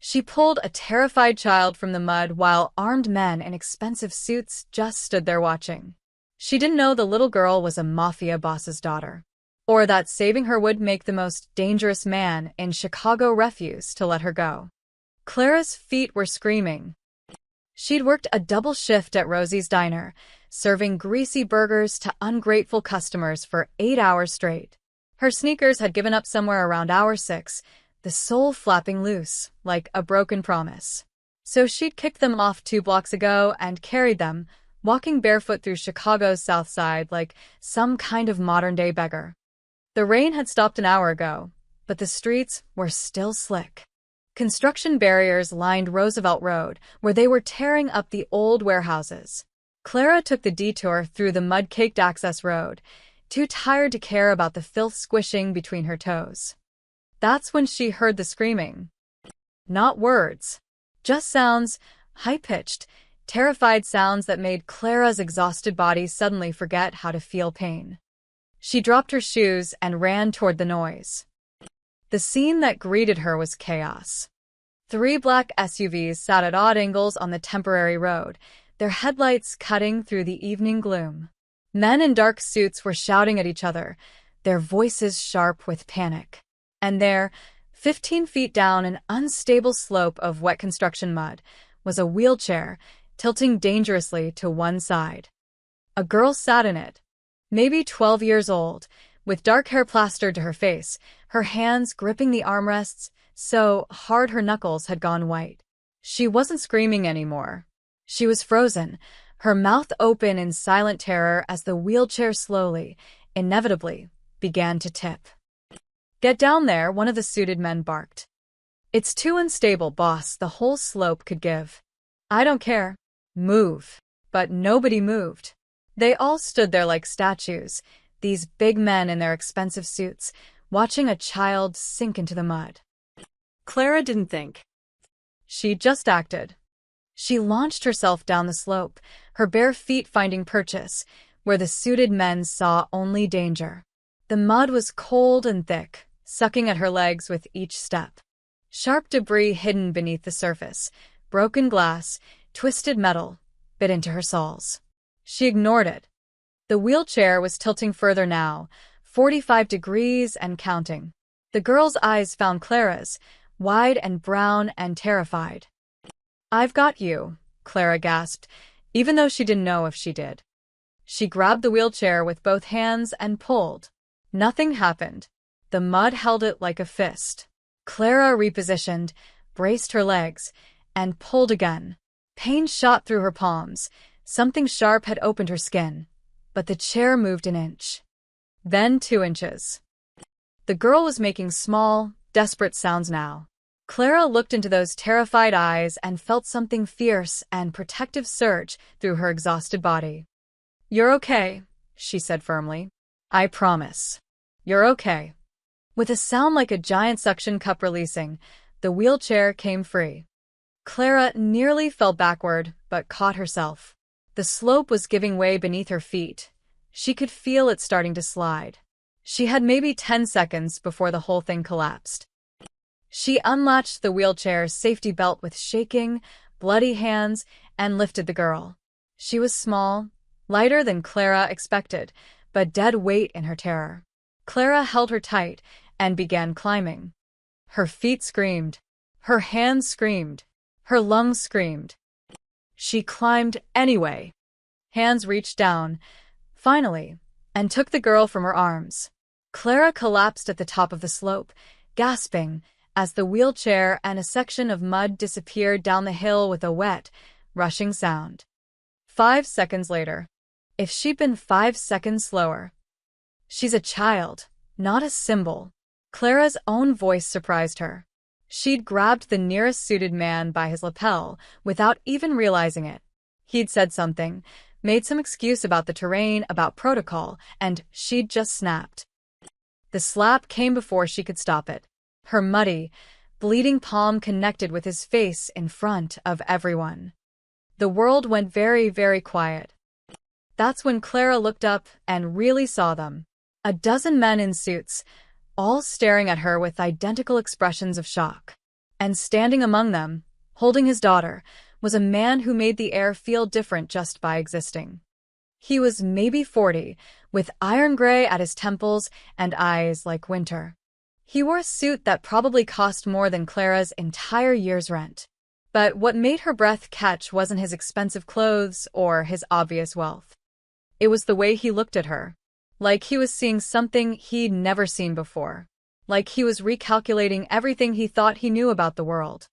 She pulled a terrified child from the mud while armed men in expensive suits just stood there watching. She didn't know the little girl was a mafia boss's daughter, or that saving her would make the most dangerous man in Chicago refuse to let her go. Clara's feet were screaming. She'd worked a double shift at Rosie's Diner, serving greasy burgers to ungrateful customers for 8 hours straight. Her sneakers had given up somewhere around hour 6, the sole flapping loose, like a broken promise. So she'd kicked them off 2 blocks ago and carried them, walking barefoot through Chicago's South Side like some kind of modern-day beggar. The rain had stopped an hour ago, but the streets were still slick. Construction barriers lined Roosevelt Road, where they were tearing up the old warehouses. Clara took the detour through the mud-caked access road, too tired to care about the filth squishing between her toes. That's when she heard the screaming. Not words, just sounds, high-pitched, terrified sounds that made Clara's exhausted body suddenly forget how to feel pain. She dropped her shoes and ran toward the noise. The scene that greeted her was chaos. 3 black SUVs sat at odd angles on the temporary road, their headlights cutting through the evening gloom. Men in dark suits were shouting at each other, their voices sharp with panic. And there, 15 feet down an unstable slope of wet construction mud, was a wheelchair, tilting dangerously to one side. A girl sat in it, maybe 12 years old, with dark hair plastered to her face, her hands gripping the armrests so hard her knuckles had gone white. She wasn't screaming anymore. She was frozen, her mouth open in silent terror as the wheelchair slowly, inevitably, began to tip. "Get down there," one of the suited men barked. "It's too unstable, boss, the whole slope could give." "I don't care. Move." But nobody moved. They all stood there like statues, these big men in their expensive suits, watching a child sink into the mud. Clara didn't think. She just acted. She launched herself down the slope, her bare feet finding purchase, where the suited men saw only danger. The mud was cold and thick, sucking at her legs with each step. Sharp debris hidden beneath the surface, broken glass, twisted metal, bit into her soles. She ignored it. The wheelchair was tilting further now, 45 degrees and counting. The girl's eyes found Clara's, wide and brown and terrified. "I've got you," Clara gasped, even though she didn't know if she did. She grabbed the wheelchair with both hands and pulled. Nothing happened. The mud held it like a fist. Clara repositioned, braced her legs, and pulled again. Pain shot through her palms. Something sharp had opened her skin. But the chair moved an inch. Then 2 inches. The girl was making small, desperate sounds now. Clara looked into those terrified eyes and felt something fierce and protective surge through her exhausted body. "You're okay," she said firmly. "I promise. You're okay." With a sound like a giant suction cup releasing, the wheelchair came free. Clara nearly fell backward, but caught herself. The slope was giving way beneath her feet. She could feel it starting to slide. She had maybe 10 seconds before the whole thing collapsed. She unlatched the wheelchair's safety belt with shaking, bloody hands and lifted the girl. She was small, lighter than Clara expected, but dead weight in her terror. Clara held her tight and began climbing. Her feet screamed. Her hands screamed. Her lungs screamed. She climbed anyway. Hands reached down, finally, and took the girl from her arms. Clara collapsed at the top of the slope, gasping, as the wheelchair and a section of mud disappeared down the hill with a wet, rushing sound. 5 seconds later. If she'd been 5 seconds slower. "She's a child, not a symbol." Clara's own voice surprised her. She'd grabbed the nearest suited man by his lapel without even realizing it. He'd said something, made some excuse about the terrain, about protocol, and she'd just snapped. The slap came before she could stop it. Her muddy, bleeding palm connected with his face in front of everyone. The world went very, very quiet. That's when Clara looked up and really saw them. A dozen men in suits, all staring at her with identical expressions of shock. And standing among them, holding his daughter, was a man who made the air feel different just by existing. He was maybe 40, with iron gray at his temples and eyes like winter. He wore a suit that probably cost more than Clara's entire year's rent. But what made her breath catch wasn't his expensive clothes or his obvious wealth. It was the way he looked at her. Like he was seeing something he'd never seen before. Like he was recalculating everything he thought he knew about the world.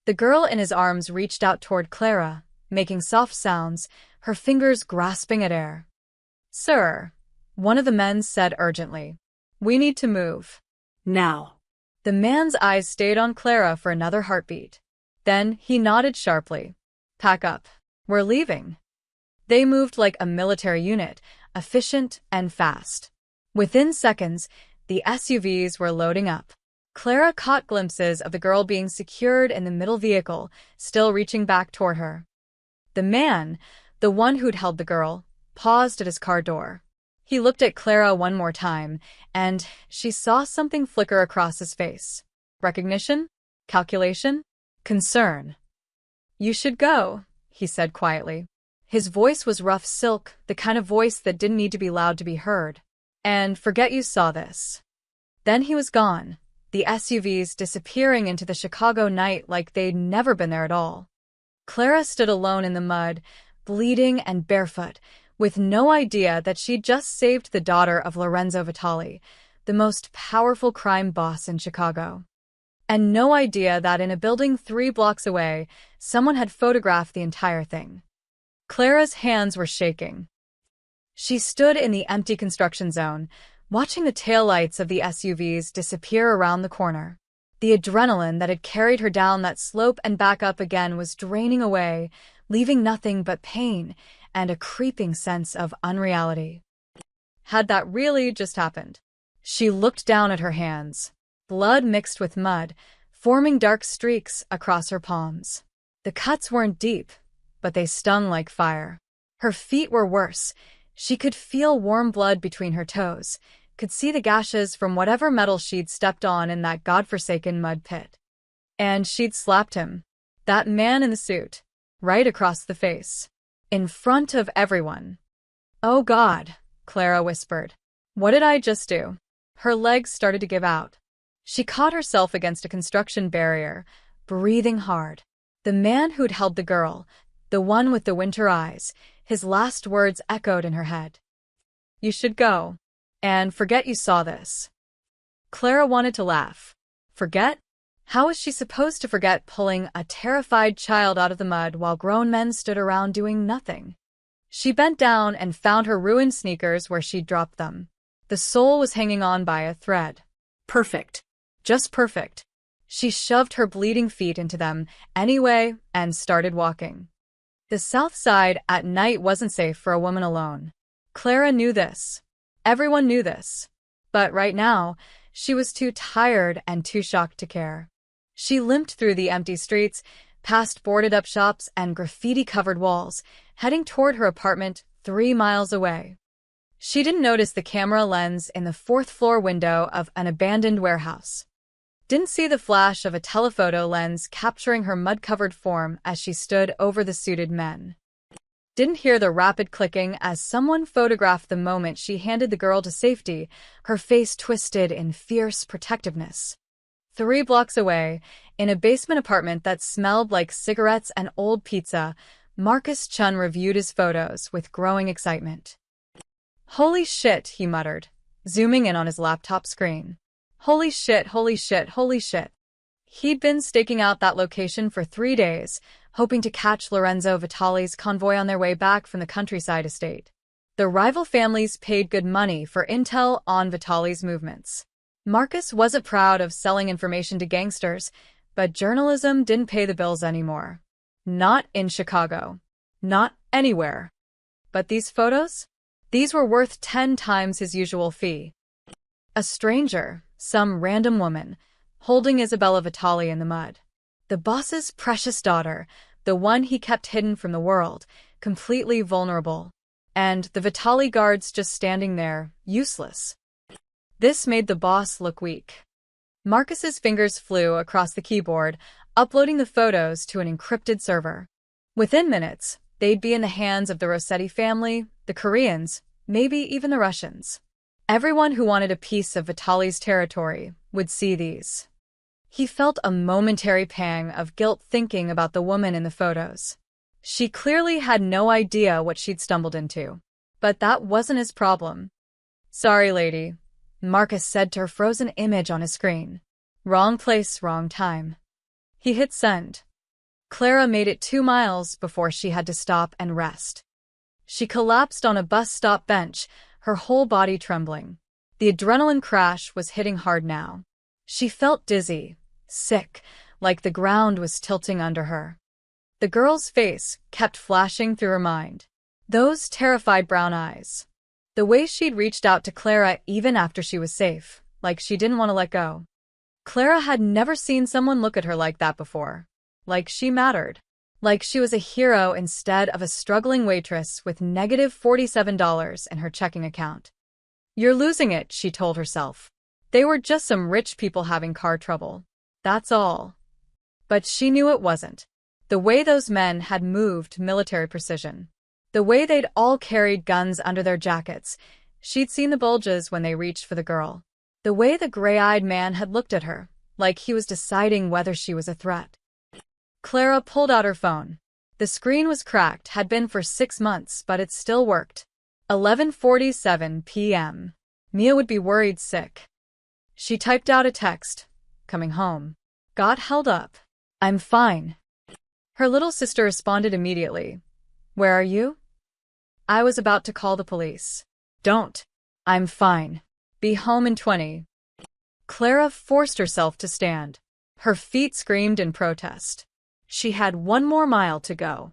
The girl in his arms reached out toward Clara, making soft sounds, her fingers grasping at air. "Sir," one of the men said urgently. "We need to move." Now. The man's eyes stayed on Clara for another heartbeat. Then he nodded sharply. "Pack up. We're leaving." They moved like a military unit, efficient and fast. Within seconds, the SUVs were loading up. Clara caught glimpses of the girl being secured in the middle vehicle, still reaching back toward her. The man, the one who'd held the girl, paused at his car door. He looked at Clara one more time, and she saw something flicker across his face. Recognition? Calculation? Concern. "You should go," he said quietly. His voice was rough silk, the kind of voice that didn't need to be loud to be heard. "And forget you saw this." Then he was gone, the SUVs disappearing into the Chicago night like they'd never been there at all. Clara stood alone in the mud, bleeding and barefoot, with no idea that she'd just saved the daughter of Lorenzo Vitali, the most powerful crime boss in Chicago. And no idea that in a building 3 blocks away, someone had photographed the entire thing. Clara's hands were shaking. She stood in the empty construction zone, watching the taillights of the SUVs disappear around the corner. The adrenaline that had carried her down that slope and back up again was draining away, leaving nothing but pain and a creeping sense of unreality. Had that really just happened? She looked down at her hands. Blood mixed with mud, forming dark streaks across her palms. The cuts weren't deep, but they stung like fire. Her feet were worse. She could feel warm blood between her toes, could see the gashes from whatever metal she'd stepped on in that godforsaken mud pit. And she'd slapped him, that man in the suit, right across the face, in front of everyone. "Oh God," Clara whispered. "What did I just do?" Her legs started to give out. She caught herself against a construction barrier, breathing hard. The man who'd held the girl, the one with the winter eyes, his last words echoed in her head. "You should go. And forget you saw this." Clara wanted to laugh. Forget? How was she supposed to forget pulling a terrified child out of the mud while grown men stood around doing nothing? She bent down and found her ruined sneakers where she'd dropped them. The sole was hanging on by a thread. Perfect. Just perfect. She shoved her bleeding feet into them anyway and started walking. The South Side at night wasn't safe for a woman alone. Clara knew this. Everyone knew this. But right now, she was too tired and too shocked to care. She limped through the empty streets, past boarded-up shops and graffiti-covered walls, heading toward her apartment 3 miles away. She didn't notice the camera lens in the 4th-floor window of an abandoned warehouse. Didn't see the flash of a telephoto lens capturing her mud-covered form as she stood over the suited men. Didn't hear the rapid clicking as someone photographed the moment she handed the girl to safety, her face twisted in fierce protectiveness. 3 blocks away, in a basement apartment that smelled like cigarettes and old pizza, Marcus Chun reviewed his photos with growing excitement. "Holy shit," he muttered, zooming in on his laptop screen. "Holy shit, holy shit, holy shit." He'd been staking out that location for 3 days, hoping to catch Lorenzo Vitali's convoy on their way back from the countryside estate. The rival families paid good money for intel on Vitali's movements. Marcus wasn't proud of selling information to gangsters, but journalism didn't pay the bills anymore. Not in Chicago. Not anywhere. But these photos? These were worth 10 times his usual fee. A stranger, some random woman, holding Isabella Vitali in the mud. The boss's precious daughter, the one he kept hidden from the world, completely vulnerable. And the Vitali guards just standing there, useless. This made the boss look weak. Marcus's fingers flew across the keyboard, uploading the photos to an encrypted server. Within minutes, they'd be in the hands of the Rossetti family, the Koreans, maybe even the Russians. Everyone who wanted a piece of Vitali's territory would see these. He felt a momentary pang of guilt thinking about the woman in the photos. She clearly had no idea what she'd stumbled into. But that wasn't his problem. "Sorry, lady," Marcus said to her frozen image on his screen. "Wrong place, wrong time." He hit send. Clara made it 2 miles before she had to stop and rest. She collapsed on a bus stop bench, her whole body trembling. The adrenaline crash was hitting hard now. She felt dizzy, sick, like the ground was tilting under her. The girl's face kept flashing through her mind. Those terrified brown eyes. The way she'd reached out to Clara even after she was safe, like she didn't want to let go. Clara had never seen someone look at her like that before. Like she mattered. Like she was a hero instead of a struggling waitress with negative $47 in her checking account. "You're losing it," she told herself. They were just some rich people having car trouble. That's all. But she knew it wasn't. The way those men had moved military precision. The way they'd all carried guns under their jackets. She'd seen the bulges when they reached for the girl. The way the gray-eyed man had looked at her, like he was deciding whether she was a threat. Clara pulled out her phone. The screen was cracked, had been for 6 months, but it still worked. 11:47 p.m. Mia would be worried sick. She typed out a text. "Coming home." Got held up. "I'm fine." Her little sister responded immediately. "Where are you?" "I was about to call the police." "Don't." "I'm fine. Be home in 20. Clara forced herself to stand. Her feet screamed in protest. She had 1 more mile to go.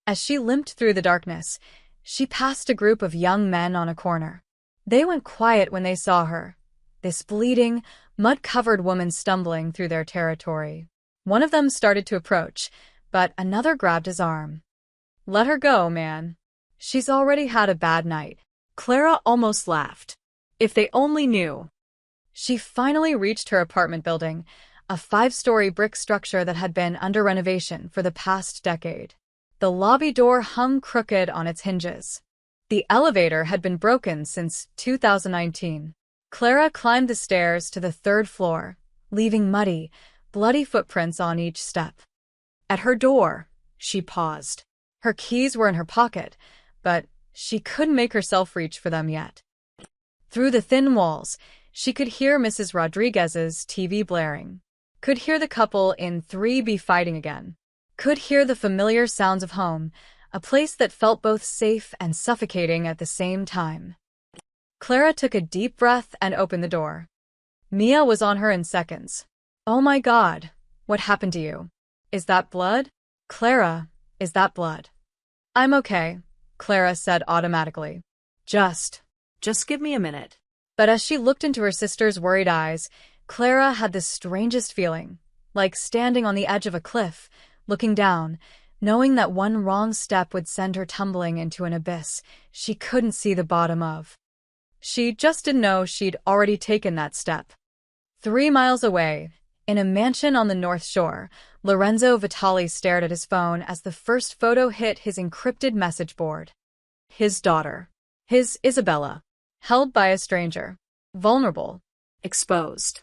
As she limped through the darkness, she passed a group of young men on a corner. They went quiet when they saw her, this bleeding, mud-covered woman stumbling through their territory. One of them started to approach, but another grabbed his arm. "Let her go, man. She's already had a bad night." Clara almost laughed. If they only knew. She finally reached her apartment building, a 5-story brick structure that had been under renovation for the past decade. The lobby door hung crooked on its hinges. The elevator had been broken since 2019. Clara climbed the stairs to the 3rd floor, leaving muddy, bloody footprints on each step. At her door, she paused. Her keys were in her pocket, but she couldn't make herself reach for them yet. Through the thin walls, she could hear Mrs. Rodriguez's TV blaring. Could hear the couple in 3B fighting again. Could hear the familiar sounds of home, a place that felt both safe and suffocating at the same time. Clara took a deep breath and opened the door. Mia was on her in seconds. "Oh my God, what happened to you? Is that blood?" "Clara, is that blood?" "I'm okay," Clara said automatically. Just give me a minute." But as she looked into her sister's worried eyes, Clara had the strangest feeling, like standing on the edge of a cliff, looking down, knowing that one wrong step would send her tumbling into an abyss she couldn't see the bottom of. She just didn't know she'd already taken that step. 3 miles away, in a mansion on the North Shore, Lorenzo Vitali stared at his phone as the first photo hit his encrypted message board. His daughter. His Isabella. Held by a stranger. Vulnerable. Exposed.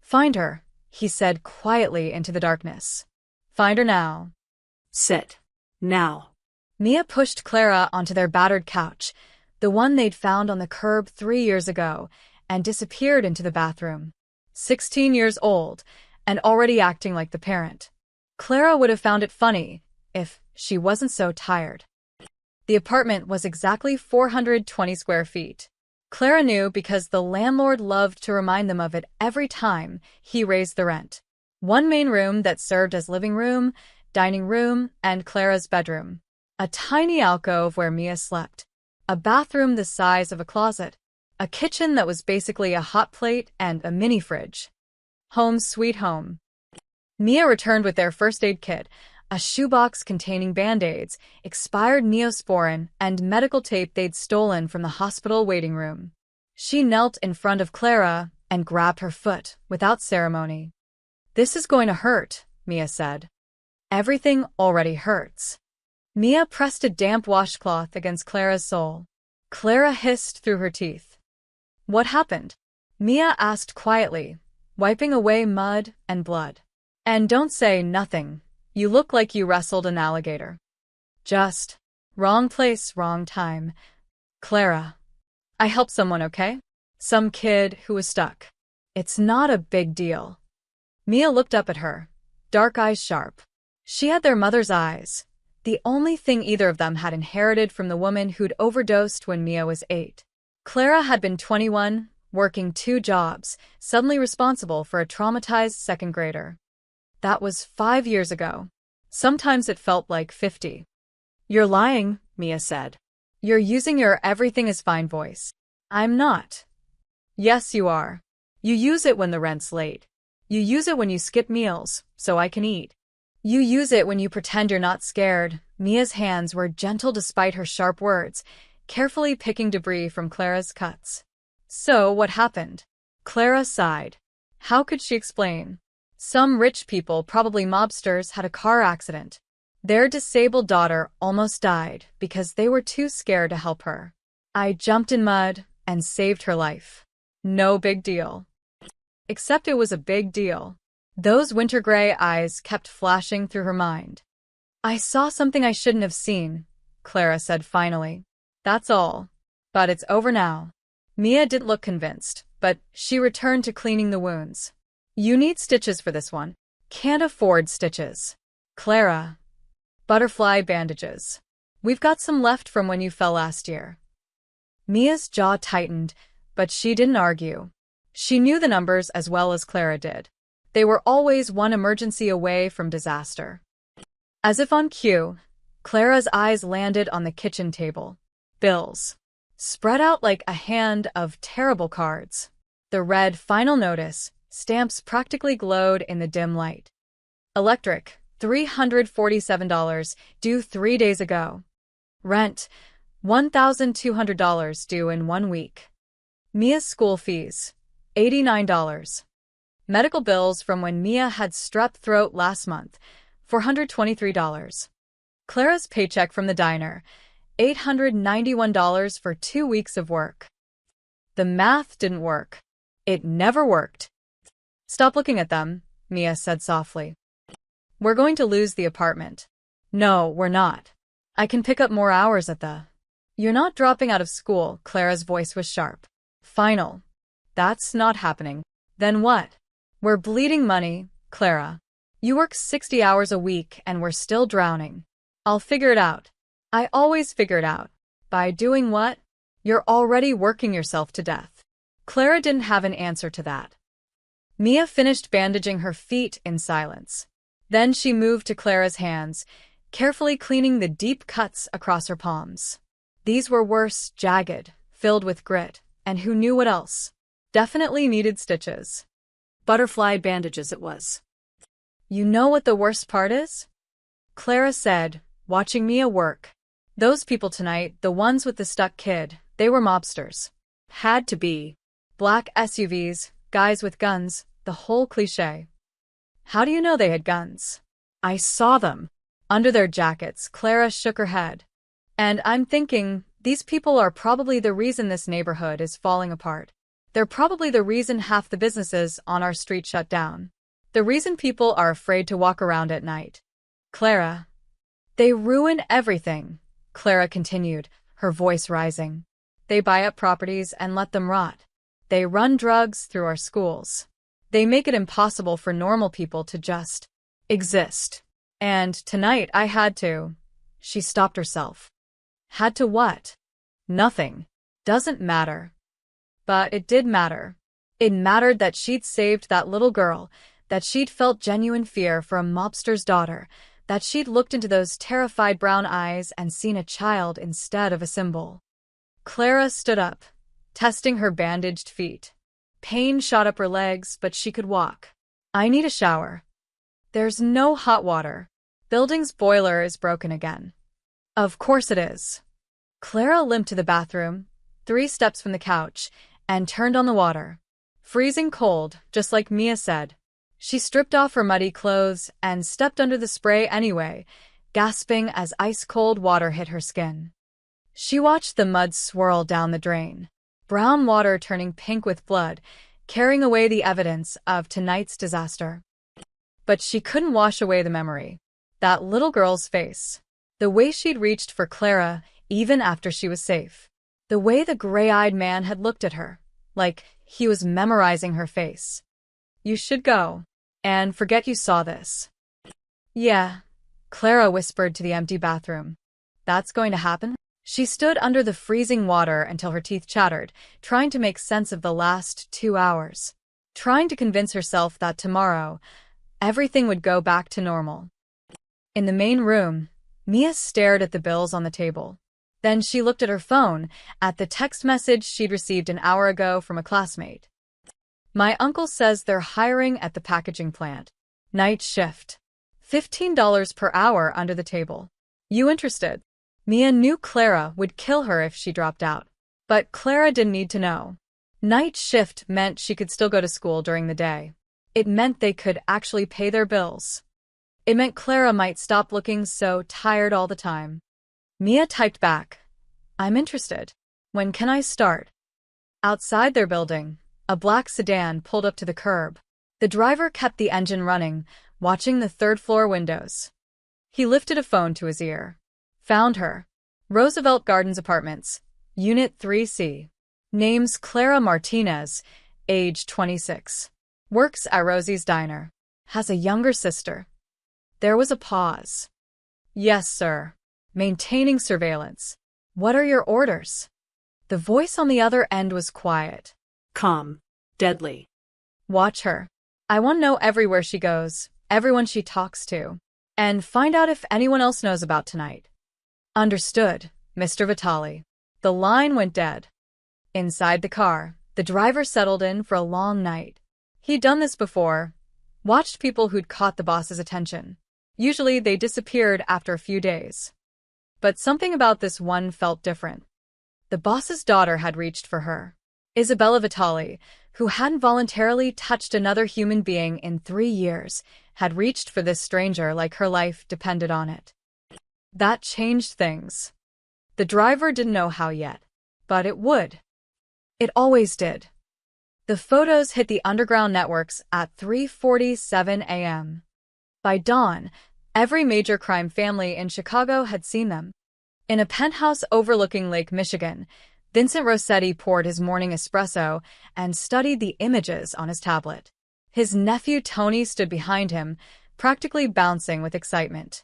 "Find her," he said quietly into the darkness. "Find her now." "Sit. Now." Mia pushed Clara onto their battered couch, the one they'd found on the curb 3 years ago, and disappeared into the bathroom. 16 years old, and already acting like the parent. Clara would have found it funny if she wasn't so tired. The apartment was exactly 420 square feet. Clara knew because the landlord loved to remind them of it every time he raised the rent. 1 main room that served as living room, dining room, and Clara's bedroom. A tiny alcove where Mia slept. A bathroom the size of a closet. A kitchen that was basically a hot plate and a mini fridge. Home sweet home. Mia returned with their first aid kit, a shoebox containing Band-Aids, expired Neosporin, and medical tape they'd stolen from the hospital waiting room. She knelt in front of Clara, and grabbed her foot without ceremony. "This is going to hurt," Mia said. "Everything already hurts." Mia pressed a damp washcloth against Clara's sole. Clara hissed through her teeth. "What happened?" Mia asked quietly, wiping away mud and blood. "And don't say nothing. You look like you wrestled an alligator." "Just wrong place, wrong time. Clara, I helped someone, okay? Some kid who was stuck. It's not a big deal." Mia looked up at her, dark eyes sharp. She had their mother's eyes, the only thing either of them had inherited from the woman who'd overdosed when Mia was 8. Clara had been 21, working 2 jobs, suddenly responsible for a traumatized second grader. That was 5 years ago. Sometimes it felt like 50. "You're lying," Mia said. "You're using your everything is fine voice." "I'm not." "Yes, you are. You use it when the rent's late. You use it when you skip meals, so I can eat. You use it when you pretend you're not scared." Mia's hands were gentle despite her sharp words, carefully picking debris from Clara's cuts. "So what happened?" Clara sighed. How could she explain? Some rich people, probably mobsters, had a car accident. Their disabled daughter almost died because they were too scared to help her. "I jumped in mud and saved her life. No big deal." Except it was a big deal. Those winter gray eyes kept flashing through her mind. "I saw something I shouldn't have seen," Clara said finally. "That's all. But it's over now." Mia didn't look convinced, but she returned to cleaning the wounds. "You need stitches for this one." "Can't afford stitches." "Clara." "Butterfly bandages. We've got some left from when you fell last year." Mia's jaw tightened, but she didn't argue. She knew the numbers as well as Clara did. They were always one emergency away from disaster. As if on cue, Clara's eyes landed on the kitchen table. Bills. Spread out like a hand of terrible cards. The red "Final Notice" stamps practically glowed in the dim light. Electric, $347, due 3 days ago. Rent, $1,200, due in 1 week. Mia's school fees, $89. Medical bills from when Mia had strep throat last month, $423. Clara's paycheck from the diner, $891 for 2 weeks of work. The math didn't work. It never worked. "Stop looking at them," Mia said softly. "We're going to lose the apartment." "No, we're not. I can pick up more hours at the—" "You're not dropping out of school." Clara's voice was sharp. "Final. That's not happening." "Then what?" "We're bleeding money, Clara. You work 60 hours a week and we're still drowning." "I'll figure it out." "I always figure it out." "By doing what?" "You're already working yourself to death." Clara didn't have an answer to that. Mia finished bandaging her feet in silence. Then she moved to Clara's hands, carefully cleaning the deep cuts across her palms. These were worse, jagged, filled with grit, and who knew what else? Definitely needed stitches. Butterfly bandages it was. "You know what the worst part is?" Clara said, watching Mia work. "Those people tonight, the ones with the stuck kid, they were mobsters. Had to be. Black SUVs, guys with guns, the whole cliché." "How do you know they had guns?" "I saw them." "Under their jackets." Clara shook her head. "And I'm thinking, these people are probably the reason this neighborhood is falling apart. They're probably the reason half the businesses on our street shut down. The reason people are afraid to walk around at night." "Clara." "They ruin everything," Clara continued, her voice rising. "They buy up properties and let them rot. They run drugs through our schools. They make it impossible for normal people to just exist. And tonight I had to—" She stopped herself. "Had to what?" "Nothing. Doesn't matter." But it did matter. It mattered that she'd saved that little girl, that she'd felt genuine fear for a mobster's daughter, that she'd looked into those terrified brown eyes and seen a child instead of a symbol. Clara stood up, testing her bandaged feet. Pain shot up her legs, but she could walk. "I need a shower." "There's no hot water. Building's boiler is broken again." "Of course it is." Clara limped to the bathroom, 3 steps from the couch, and turned on the water. Freezing cold, just like Mia said. She stripped off her muddy clothes and stepped under the spray anyway, gasping as ice-cold water hit her skin. She watched the mud swirl down the drain, brown water turning pink with blood, carrying away the evidence of tonight's disaster. But she couldn't wash away the memory. That little girl's face. The way she'd reached for Clara, even after she was safe. The way the gray-eyed man had looked at her, like he was memorizing her face. You should go. And forget you saw this. Yeah, Clara whispered to the empty bathroom. That's going to happen? She stood under the freezing water until her teeth chattered, trying to make sense of the last 2 hours. Trying to convince herself that tomorrow, everything would go back to normal. In the main room, Mia stared at the bills on the table. Then she looked at her phone, at the text message she'd received an hour ago from a classmate. My uncle says they're hiring at the packaging plant. Night shift. $15 per hour under the table. You interested? Mia knew Clara would kill her if she dropped out. But Clara didn't need to know. Night shift meant she could still go to school during the day. It meant they could actually pay their bills. It meant Clara might stop looking so tired all the time. Mia typed back, I'm interested. When can I start? Outside their building, a black sedan pulled up to the curb. The driver kept the engine running, watching the third-floor windows. He lifted a phone to his ear. Found her. Roosevelt Gardens Apartments, Unit 3C. Name's Clara Martinez, age 26. Works at Rosie's Diner. Has a younger sister. There was a pause. Yes, sir. Maintaining surveillance. What are your orders? The voice on the other end was quiet. Calm. Deadly. Watch her. I want to know everywhere she goes, everyone she talks to, and find out if anyone else knows about tonight. Understood, Mr. Vitali. The line went dead. Inside the car, the driver settled in for a long night. He'd done this before, watched people who'd caught the boss's attention. Usually they disappeared after a few days. But something about this one felt different. The boss's daughter had reached for her. Isabella Vitali, who hadn't voluntarily touched another human being in 3 years, had reached for this stranger like her life depended on it. That changed things. The driver didn't know how yet, but it would. It always did. The photos hit the underground networks at 3:47 a.m. By dawn, every major crime family in Chicago had seen them. In a penthouse overlooking Lake Michigan, Vincent Rossetti poured his morning espresso and studied the images on his tablet. His nephew Tony stood behind him, practically bouncing with excitement.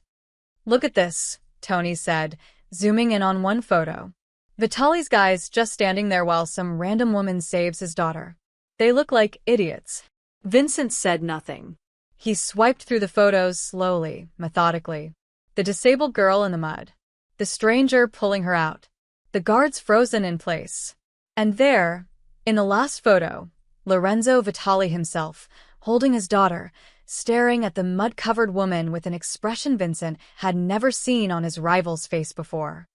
Look at this, Tony said, zooming in on one photo. Vitali's guy's just standing there while some random woman saves his daughter. They look like idiots. Vincent said nothing. He swiped through the photos slowly, methodically. The disabled girl in the mud. The stranger pulling her out. The guards frozen in place. And there, in the last photo, Lorenzo Vitali himself, holding his daughter, staring at the mud-covered woman with an expression Vincent had never seen on his rival's face before.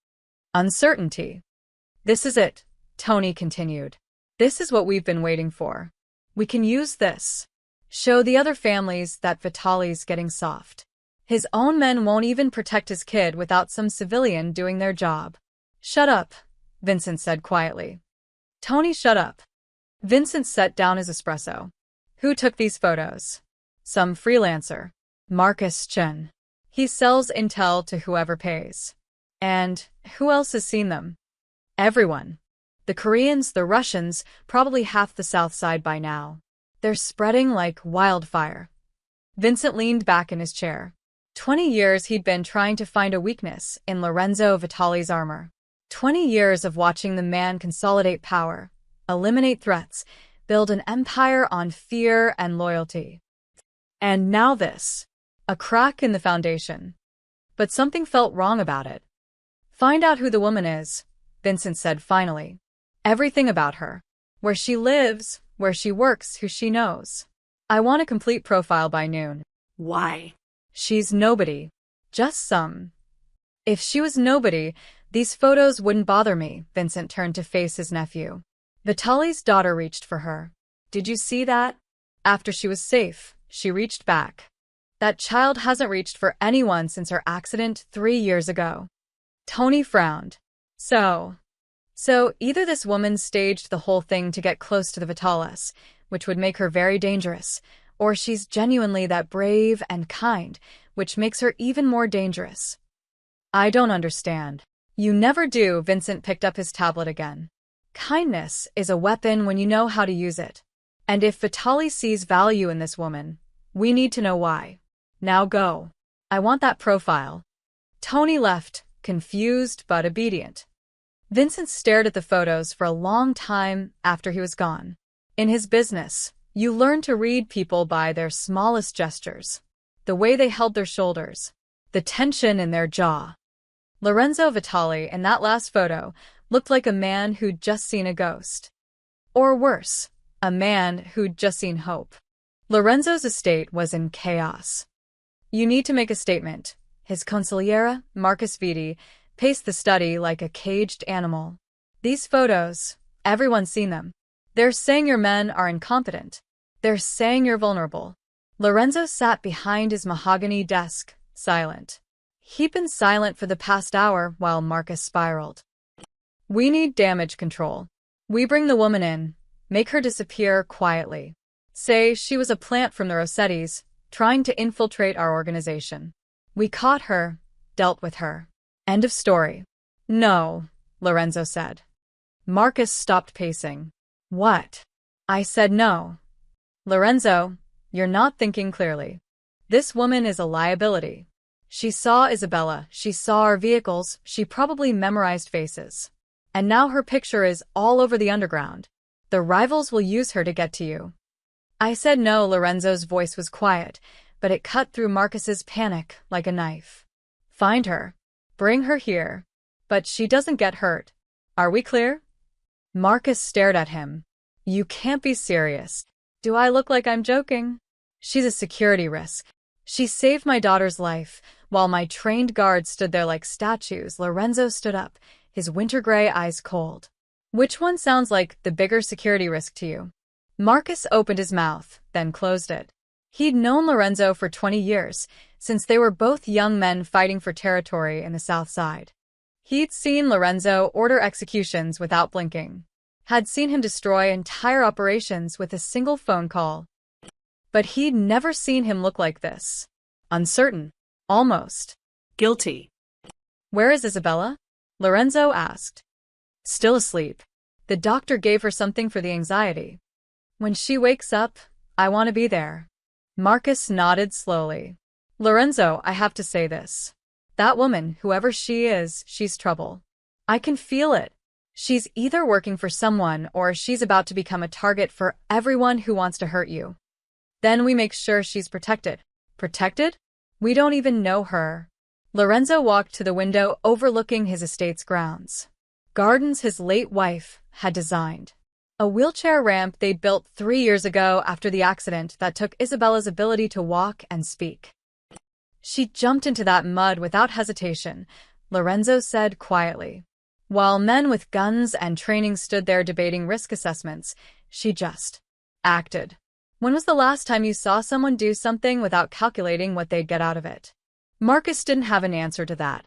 Uncertainty. This is it, Tony continued. This is what we've been waiting for. We can use this. Show the other families that Vitali's getting soft. His own men won't even protect his kid without some civilian doing their job. Shut up, Vincent said quietly. Tony, shut up. Vincent set down his espresso. Who took these photos? Some freelancer. Marcus Chen. He sells intel to whoever pays. And who else has seen them? Everyone. The Koreans, the Russians, probably half the South Side by now. They're spreading like wildfire. Vincent leaned back in his chair. 20 years he'd been trying to find a weakness in Lorenzo Vitali's armor. 20 years of watching the man consolidate power, eliminate threats, build an empire on fear and loyalty. And now this. A crack in the foundation. But something felt wrong about it. Find out who the woman is, Vincent said finally. Everything about her. Where she lives, where she works, who she knows. I want a complete profile by noon. Why? She's nobody. Just some. If she was nobody, these photos wouldn't bother me, Vincent turned to face his nephew. Vitali's daughter reached for her. Did you see that? After she was safe, she reached back. That child hasn't reached for anyone since her accident 3 years ago. Tony frowned. So either this woman staged the whole thing to get close to the Vitalis, which would make her very dangerous, or she's genuinely that brave and kind, which makes her even more dangerous. I don't understand. You never do. Vincent picked up his tablet again. Kindness is a weapon when you know how to use it. And if Vitaly sees value in this woman, we need to know why. Now go. I want that profile. Tony left, confused but obedient. Vincent stared at the photos for a long time after he was gone. In his business, you learn to read people by their smallest gestures. The way they held their shoulders. The tension in their jaw. Lorenzo Vitali, in that last photo, looked like a man who'd just seen a ghost. Or worse, a man who'd just seen hope. Lorenzo's estate was in chaos. You need to make a statement. His consigliere, Marcus Viti, paced the study like a caged animal. These photos, everyone's seen them. They're saying your men are incompetent. They're saying you're vulnerable. Lorenzo sat behind his mahogany desk, silent. He'd been silent for the past hour while Marcus spiraled. We need damage control. We bring the woman in, make her disappear quietly. Say she was a plant from the Rossettis, trying to infiltrate our organization. We caught her, dealt with her. End of story. No, Lorenzo said. Marcus stopped pacing. What? I said no. Lorenzo, you're not thinking clearly. This woman is a liability. She saw Isabella, she saw our vehicles, she probably memorized faces. And now her picture is all over the underground. The rivals will use her to get to you. I said no. Lorenzo's voice was quiet, but it cut through Marcus's panic like a knife. Find her. Bring her here. But she doesn't get hurt. Are we clear? Marcus stared at him. You can't be serious. Do I look like I'm joking? She's a security risk. She saved my daughter's life. While my trained guards stood there like statues, Lorenzo stood up, his winter gray eyes cold. Which one sounds like the bigger security risk to you? Marcus opened his mouth, then closed it. He'd known Lorenzo for 20 years, since they were both young men fighting for territory in the South Side. He'd seen Lorenzo order executions without blinking. Had seen him destroy entire operations with a single phone call. But he'd never seen him look like this. Uncertain. Almost. Guilty. Where is Isabella? Lorenzo asked. Still asleep. The doctor gave her something for the anxiety. When she wakes up, I want to be there. Marcus nodded slowly. Lorenzo, I have to say this. That woman, whoever she is, she's trouble. I can feel it. She's either working for someone or she's about to become a target for everyone who wants to hurt you. Then we make sure she's protected. Protected? We don't even know her. Lorenzo walked to the window overlooking his estate's grounds. Gardens his late wife had designed. A wheelchair ramp they'd built 3 years ago after the accident that took Isabella's ability to walk and speak. She jumped into that mud without hesitation, Lorenzo said quietly. While men with guns and training stood there debating risk assessments, she just acted. When was the last time you saw someone do something without calculating what they'd get out of it? Marcus didn't have an answer to that.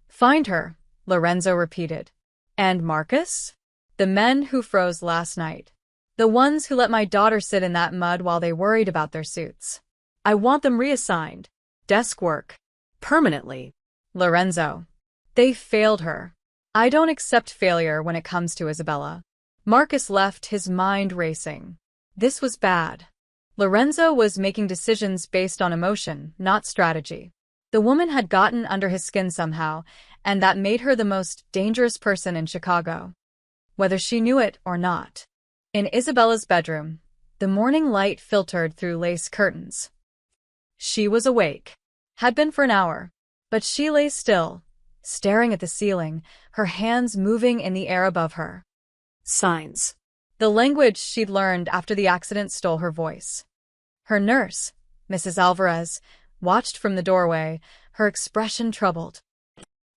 Find her, Lorenzo repeated. And Marcus? The men who froze last night. The ones who let my daughter sit in that mud while they worried about their suits. I want them reassigned. Desk work. Permanently. Lorenzo. They failed her. I don't accept failure when it comes to Isabella. Marcus left, his mind racing. This was bad. Lorenzo was making decisions based on emotion, not strategy. The woman had gotten under his skin somehow, and that made her the most dangerous person in Chicago. Whether she knew it or not. In Isabella's bedroom, the morning light filtered through lace curtains. She was awake. Had been for an hour. But she lay still, staring at the ceiling, her hands moving in the air above her. Signs. The language she'd learned after the accident stole her voice. Her nurse, Mrs. Alvarez, watched from the doorway, her expression troubled.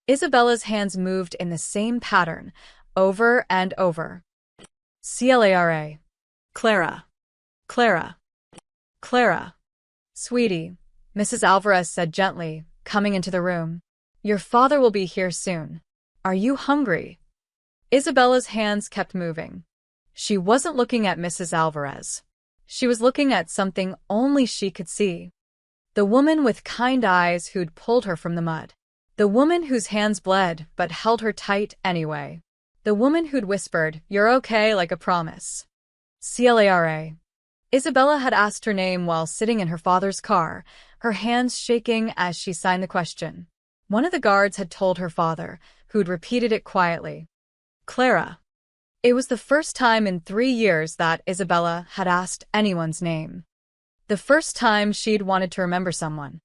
Isabella's hands moved in the same pattern, over and over. Clara. Clara. Clara. Clara. Sweetie, Mrs. Alvarez said gently, coming into the room. Your father will be here soon. Are you hungry? Isabella's hands kept moving. She wasn't looking at Mrs. Alvarez. She was looking at something only she could see. The woman with kind eyes who'd pulled her from the mud. The woman whose hands bled but held her tight anyway. The woman who'd whispered, "You're okay," like a promise. Clara. Isabella had asked her name while sitting in her father's car, her hands shaking as she signed the question. One of the guards had told her father, who'd repeated it quietly. Clara. It was the first time in 3 years that Isabella had asked anyone's name. The first time she'd wanted to remember someone.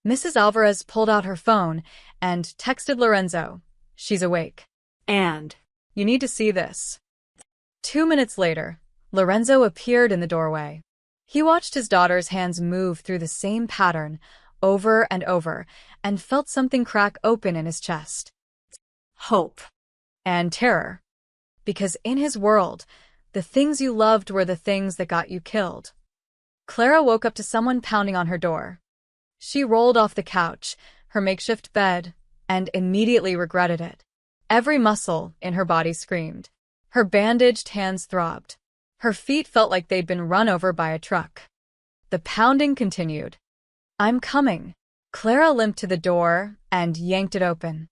Mrs. Alvarez pulled out her phone and texted Lorenzo. She's awake. And You need to see this. 2 minutes later, Lorenzo appeared in the doorway. He watched his daughter's hands move through the same pattern over and over and felt something crack open in his chest. hope. And terror. Because in his world, the things you loved were the things that got you killed. Clara woke up to someone pounding on her door. She rolled off the couch, her makeshift bed, and immediately regretted it. Every muscle in her body screamed. Her bandaged hands throbbed. Her feet felt like they'd been run over by a truck. The pounding continued. I'm coming. Clara limped to the door and yanked it open.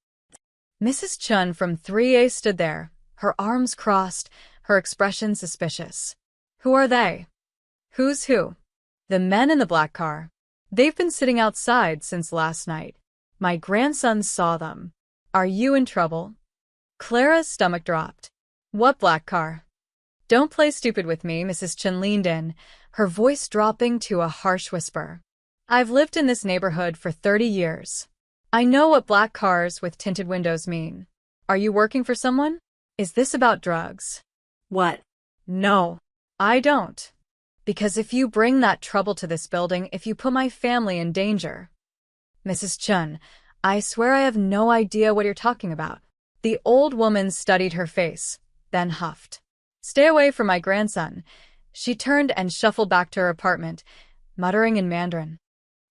Mrs. Chun from 3A stood there, her arms crossed, her expression suspicious. Who are they? Who's who? The men in the black car. They've been sitting outside since last night. My grandson saw them. Are you in trouble? Clara's stomach dropped. What black car? Don't play stupid with me, Mrs. Chun leaned in, her voice dropping to a harsh whisper. I've lived in this neighborhood for 30 years. I know what black cars with tinted windows mean. Are you working for someone? Is this about drugs? What? No, I don't. Because if you bring that trouble to this building, if you put my family in danger. Mrs. Chun, I swear I have no idea what you're talking about. The old woman studied her face, then huffed. Stay away from my grandson. She turned and shuffled back to her apartment, muttering in Mandarin.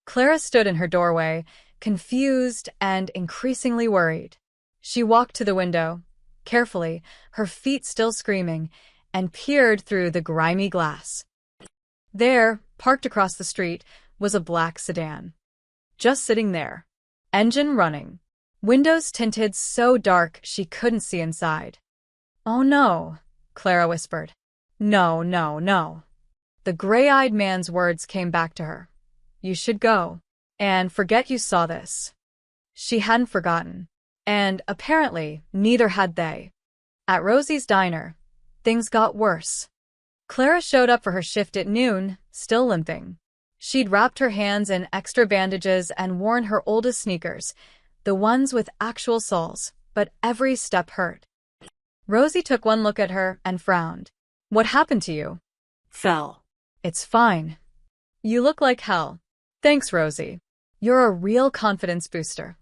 Clara stood in her doorway, confused and increasingly worried. She walked to the window, carefully, her feet still screaming, and peered through the grimy glass. There, parked across the street, was a black sedan. Just sitting there. Engine running. Windows tinted so dark she couldn't see inside. Oh no, Clara whispered. No, no, no. The gray-eyed man's words came back to her. You should go. And forget you saw this. She hadn't forgotten. And apparently, neither had they. At Rosie's diner, things got worse. Clara showed up for her shift at noon, still limping. She'd wrapped her hands in extra bandages and worn her oldest sneakers, the ones with actual soles, but every step hurt. Rosie took one look at her and frowned. What happened to you? Fell. It's fine. You look like hell. Thanks, Rosie. You're a real confidence booster.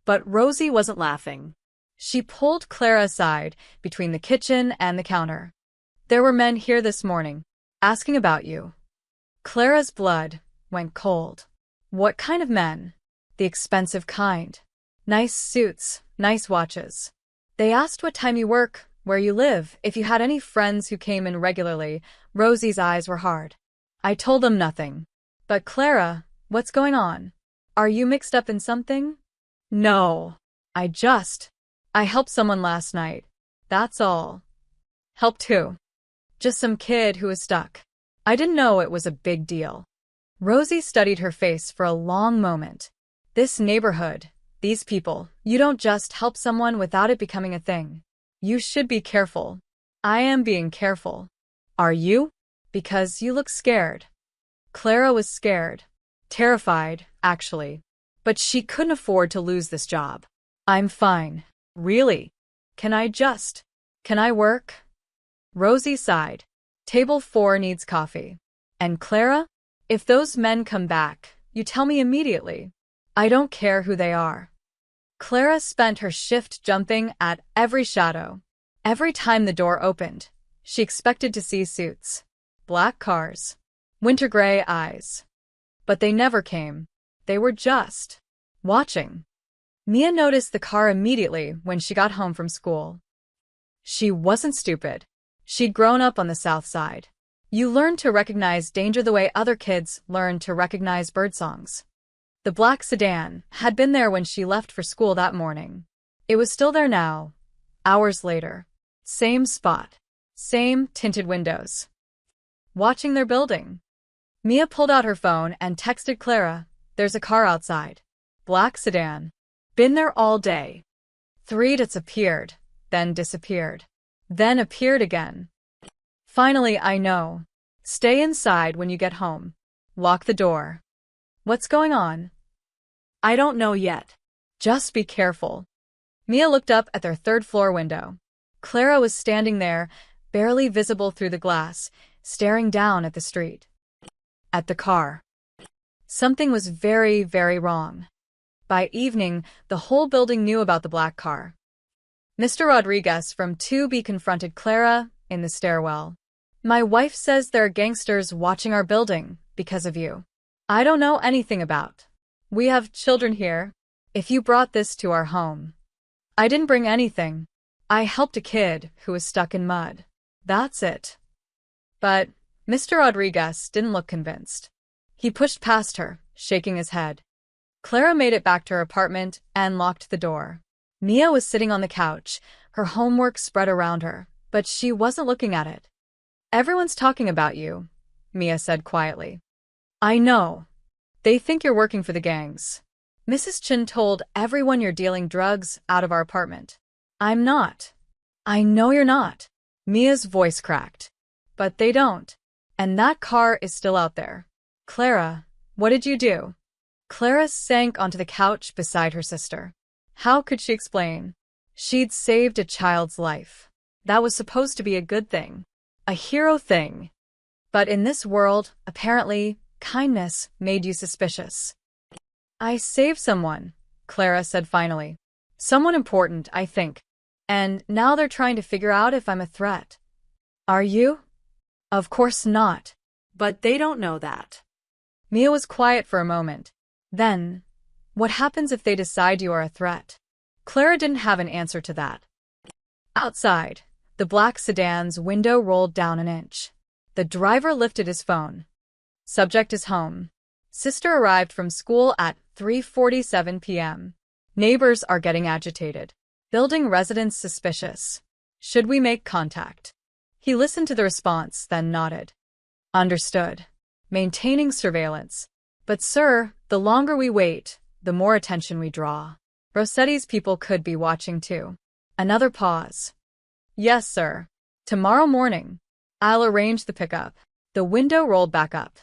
But Rosie wasn't laughing. She pulled Clara aside between the kitchen and the counter. There were men here this morning, asking about you. Clara's blood went cold. What kind of men? The expensive kind. Nice suits, nice watches. They asked what time you work, where you live, if you had any friends who came in regularly. Rosie's eyes were hard. I told them nothing. But Clara, what's going on? Are you mixed up in something? No. I helped someone last night. That's all. Helped who? Just some kid who was stuck. I didn't know it was a big deal. Rosie studied her face for a long moment. This neighborhood, these people, you don't just help someone without it becoming a thing. You should be careful. I am being careful. Are you? Because you look scared. Clara was scared. Terrified, actually. But she couldn't afford to lose this job. I'm fine. Really? Can I work? Rosie sighed. Table 4 needs coffee. And Clara? If those men come back, you tell me immediately. I don't care who they are. Clara spent her shift jumping at every shadow. Every time the door opened, she expected to see suits. Black cars. Winter gray eyes. But they never came. They were just watching. Mia noticed the car immediately when she got home from school. She wasn't stupid. She'd grown up on the South Side. You learn to recognize danger the way other kids learn to recognize birdsongs. The black sedan had been there when she left for school that morning. It was still there now, hours later. Same spot. Same tinted windows. Watching their building. Mia pulled out her phone and texted Clara, "There's a car outside. Black sedan. Been there all day." 3 disappeared, then disappeared. Then appeared again. "Finally, I know. Stay inside when you get home. Lock the door." "What's going on?" I don't know yet. "Just be careful." Mia looked up at their third-floor window. Clara was standing there, barely visible through the glass, staring down at the street. At the car. Something was very, very wrong. By evening, the whole building knew about the black car. Mr. Rodriguez from 2B confronted Clara in the stairwell. "My wife says there are gangsters watching our building because of you. I don't know anything about. We have children here. If you brought this to our home." "I didn't bring anything. I helped a kid who was stuck in mud. That's it." But Mr. Rodriguez didn't look convinced. He pushed past her, shaking his head. Clara made it back to her apartment and locked the door. Mia was sitting on the couch, her homework spread around her, but she wasn't looking at it. "Everyone's talking about you," Mia said quietly. "I know. They think you're working for the gangs. Mrs. Chin told everyone you're dealing drugs out of our apartment." "I'm not." "I know you're not." Mia's voice cracked. "But they don't. And that car is still out there." "Clara, what did you do?" Clara sank onto the couch beside her sister. How could she explain? She'd saved a child's life. That was supposed to be a good thing. A hero thing. But in this world, apparently, kindness made you suspicious. "I saved someone," Clara said finally. "Someone important, I think. And now they're trying to figure out if I'm a threat." "Are you?" "Of course not." But they don't know that. Mia was quiet for a moment. Then, what happens if they decide you are a threat? Clara didn't have an answer to that. Outside, the black sedan's window rolled down an inch. The driver lifted his phone. "Subject is home. Sister arrived from school at 3:47 p.m. Neighbors are getting agitated. Building residents suspicious. Should we make contact?" He listened to the response, then nodded. "Understood. Maintaining surveillance. But sir, the longer we wait, the more attention we draw. Rossetti's people could be watching too." Another pause. "Yes, sir. Tomorrow morning. I'll arrange the pickup." The window rolled back up.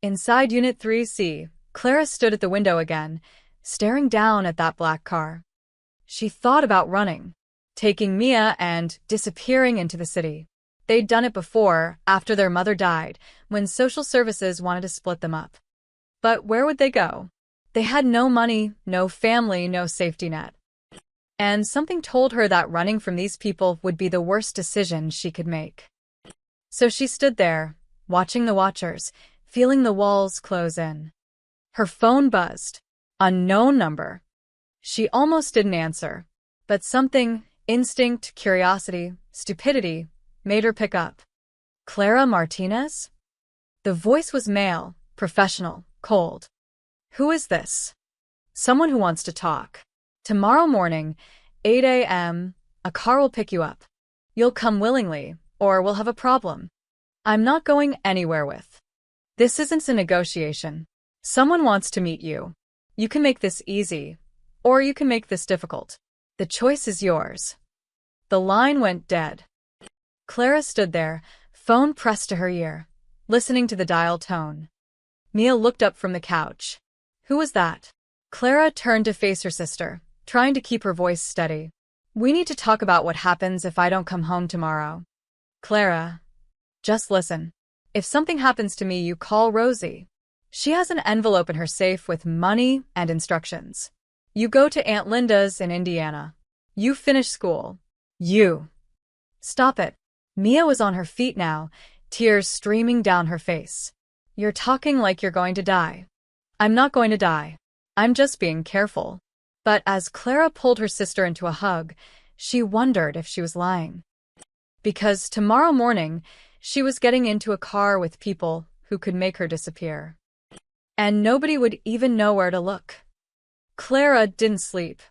Inside Unit 3C, Clara stood at the window again, staring down at that black car. She thought about running, taking Mia and disappearing into the city. They'd done it before, after their mother died, when social services wanted to split them up. But where would they go? They had no money, no family, no safety net. And something told her that running from these people would be the worst decision she could make. So she stood there, watching the watchers, feeling the walls close in. Her phone buzzed. Unknown number. She almost didn't answer, but something, instinct, curiosity, stupidity, made her pick up. "Clara Martinez?" The voice was male, professional, cold. "Who is this?" "Someone who wants to talk. Tomorrow morning, 8 a.m., a car will pick you up. You'll come willingly, or we'll have a problem. I'm not going anywhere with. This isn't a negotiation. Someone wants to meet you. You can make this easy, or you can make this difficult. The choice is yours." The line went dead. Clara stood there, phone pressed to her ear, listening to the dial tone. Mia looked up from the couch. Who was that? Clara turned to face her sister, trying to keep her voice steady. "We need to talk about what happens if I don't come home tomorrow. Clara, just listen. If something happens to me, you call Rosie. She has an envelope in her safe with money and instructions. You go to Aunt Linda's in Indiana. You finish school. You." "Stop it." Mia was on her feet now, tears streaming down her face. "You're talking like you're going to die." "I'm not going to die. I'm just being careful." But as Clara pulled her sister into a hug, she wondered if she was lying. Because tomorrow morning, she was getting into a car with people who could make her disappear. And nobody would even know where to look. Clara didn't sleep.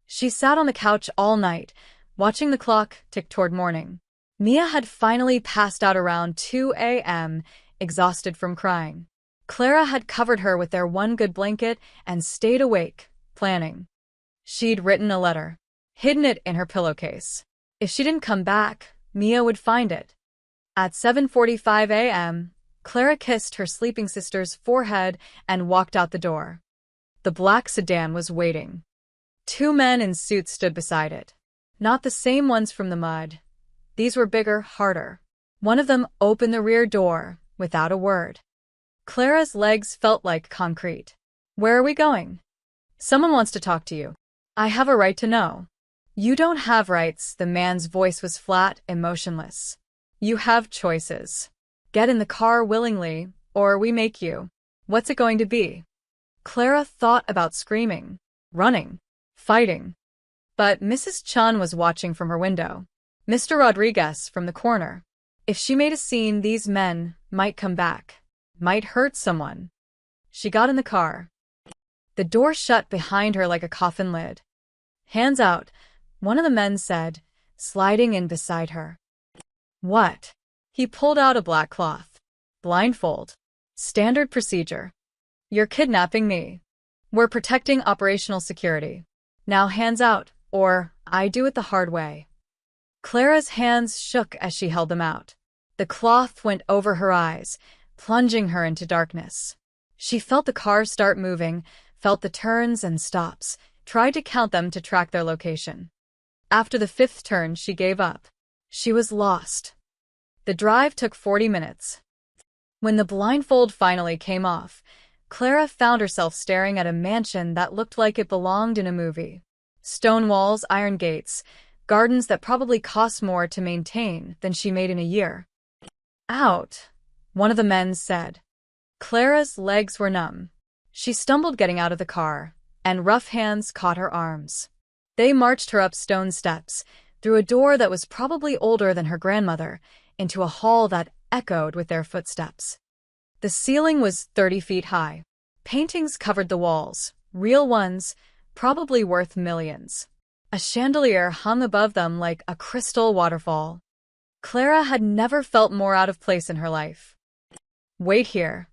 She sat on the couch all night, watching the clock tick toward morning. Mia had finally passed out around 2 a.m., exhausted from crying. Clara had covered her with their one good blanket and stayed awake, planning. She'd written a letter, hidden it in her pillowcase. If she didn't come back, Mia would find it. At 7:45 a.m., Clara kissed her sleeping sister's forehead and walked out the door. The black sedan was waiting. 2 men in suits stood beside it. Not the same ones from the mud. These were bigger, harder. One of them opened the rear door, without a word. Clara's legs felt like concrete. "Where are we going?" "Someone wants to talk to you." "I have a right to know." "You don't have rights," the man's voice was flat, emotionless. "You have choices. Get in the car willingly, or we make you." "What's it going to be?" Clara thought about screaming, running, fighting. But Mrs. Chun was watching from her window. Mr. Rodriguez from the corner. If she made a scene, these men might come back, might hurt someone. She got in the car. The door shut behind her like a coffin lid. "Hands out," one of the men said, sliding in beside her. "What?" He pulled out a black cloth. "Blindfold. Standard procedure. You're kidnapping me. We're protecting operational security. Now hands out, or I do it the hard way." Clara's hands shook as she held them out. The cloth went over her eyes, plunging her into darkness. She felt the car start moving, felt the turns and stops, tried to count them to track their location. After the 5th turn, she gave up. She was lost. The drive took 40 minutes. When the blindfold finally came off, Clara found herself staring at a mansion that looked like it belonged in a movie. Stone walls, iron gates, gardens that probably cost more to maintain than she made in a year. "Out," one of the men said. Clara's legs were numb. She stumbled getting out of the car, and rough hands caught her arms. They marched her up stone steps, through a door that was probably older than her grandmother, into a hall that echoed with their footsteps. The ceiling was 30 feet high. Paintings covered the walls, real ones, probably worth millions. A chandelier hung above them like a crystal waterfall. Clara had never felt more out of place in her life. "Wait here."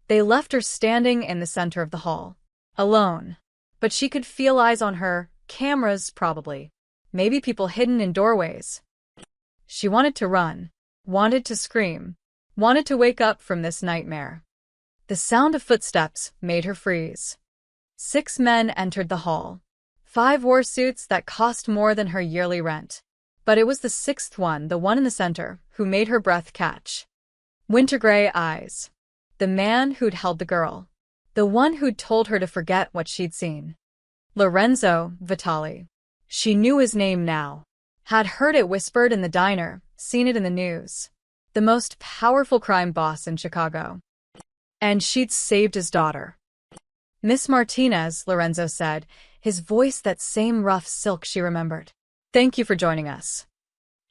They left her standing in the center of the hall, alone. But she could feel eyes on her, cameras probably, maybe people hidden in doorways. She wanted to run, wanted to scream, wanted to wake up from this nightmare. The sound of footsteps made her freeze. 6 men entered the hall. 5 wore suits that cost more than her yearly rent. But it was the 6th one, the one in the center, who made her breath catch. Winter-gray eyes. The man who'd held the girl. The one who'd told her to forget what she'd seen. Lorenzo Vitali. She knew his name now. Had heard it whispered in the diner, seen it in the news. The most powerful crime boss in Chicago. And she'd saved his daughter. "Miss Martinez," Lorenzo said, his voice that same rough silk she remembered. "Thank you for joining us."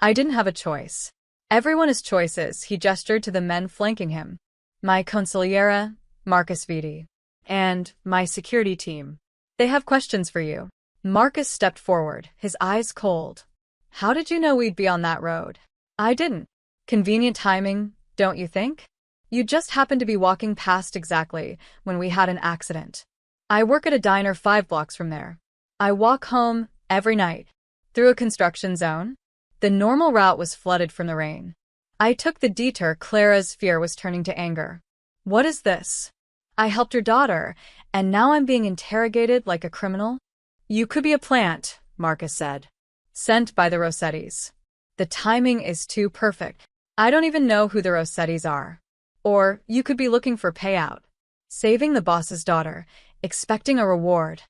"I didn't have a choice." "Everyone has choices," he gestured to the men flanking him. "My consigliera, Marcus Vitti. And my security team. They have questions for you." Marcus stepped forward, his eyes cold. "How did you know we'd be on that road?" "I didn't." "Convenient timing, don't you think? You just happened to be walking past exactly when we had an accident. I work at a diner 5 blocks from there. I walk home every night. Through a construction zone. The normal route was flooded from the rain. I took the detour." Clara's fear was turning to anger. "What is this? I helped your daughter, and now I'm being interrogated like a criminal?" "You could be a plant," Marcus said. "Sent by the Rossettis. The timing is too perfect. I don't even know who the Rossettis are. Or you could be looking for payout. Saving the boss's daughter, expecting a reward."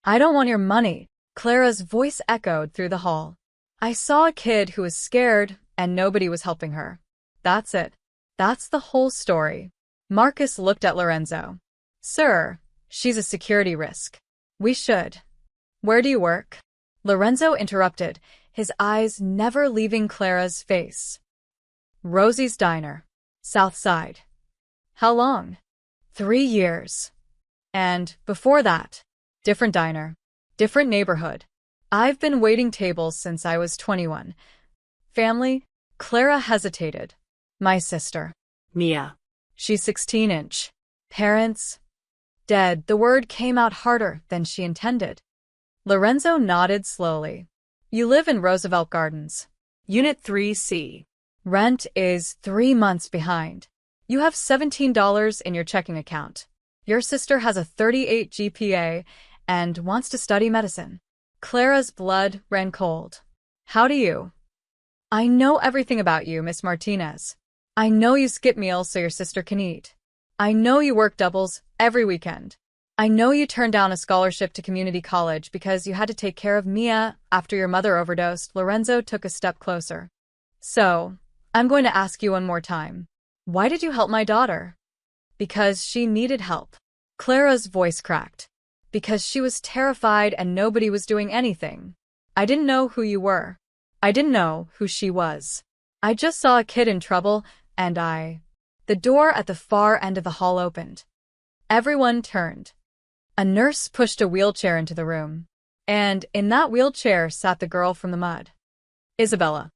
"I don't want your money." Clara's voice echoed through the hall. "I saw a kid who was scared, and nobody was helping her. That's it. That's the whole story. Marcus looked at Lorenzo. Sir, she's a security risk. We should. Where do you work? Lorenzo interrupted, his eyes never leaving Clara's face. Rosie's Diner. South Side. How long? 3 years. And, before that, different diner. Different neighborhood. I've been waiting tables since I was 21. Family? Clara hesitated. My sister. Mia. She's 16-inch. Parents? Dead. The word came out harder than she intended. Lorenzo nodded slowly. You live in Roosevelt Gardens. Unit 3C. Rent is 3 months behind. You have $17 in your checking account. Your sister has a 38 GPA and wants to study medicine. Clara's blood ran cold. How do you? I know everything about you, Miss Martinez. I know you skip meals so your sister can eat. I know you work doubles every weekend. I know you turned down a scholarship to community college because you had to take care of Mia after your mother overdosed. Lorenzo took a step closer. So, I'm going to ask you one more time. Why did you help my daughter? Because she needed help. Clara's voice cracked. Because she was terrified and nobody was doing anything. I didn't know who you were. I didn't know who she was. I just saw a kid in trouble, and The door at the far end of the hall opened. Everyone turned. A nurse pushed a wheelchair into the room. And in that wheelchair sat the girl from the mud. Isabella.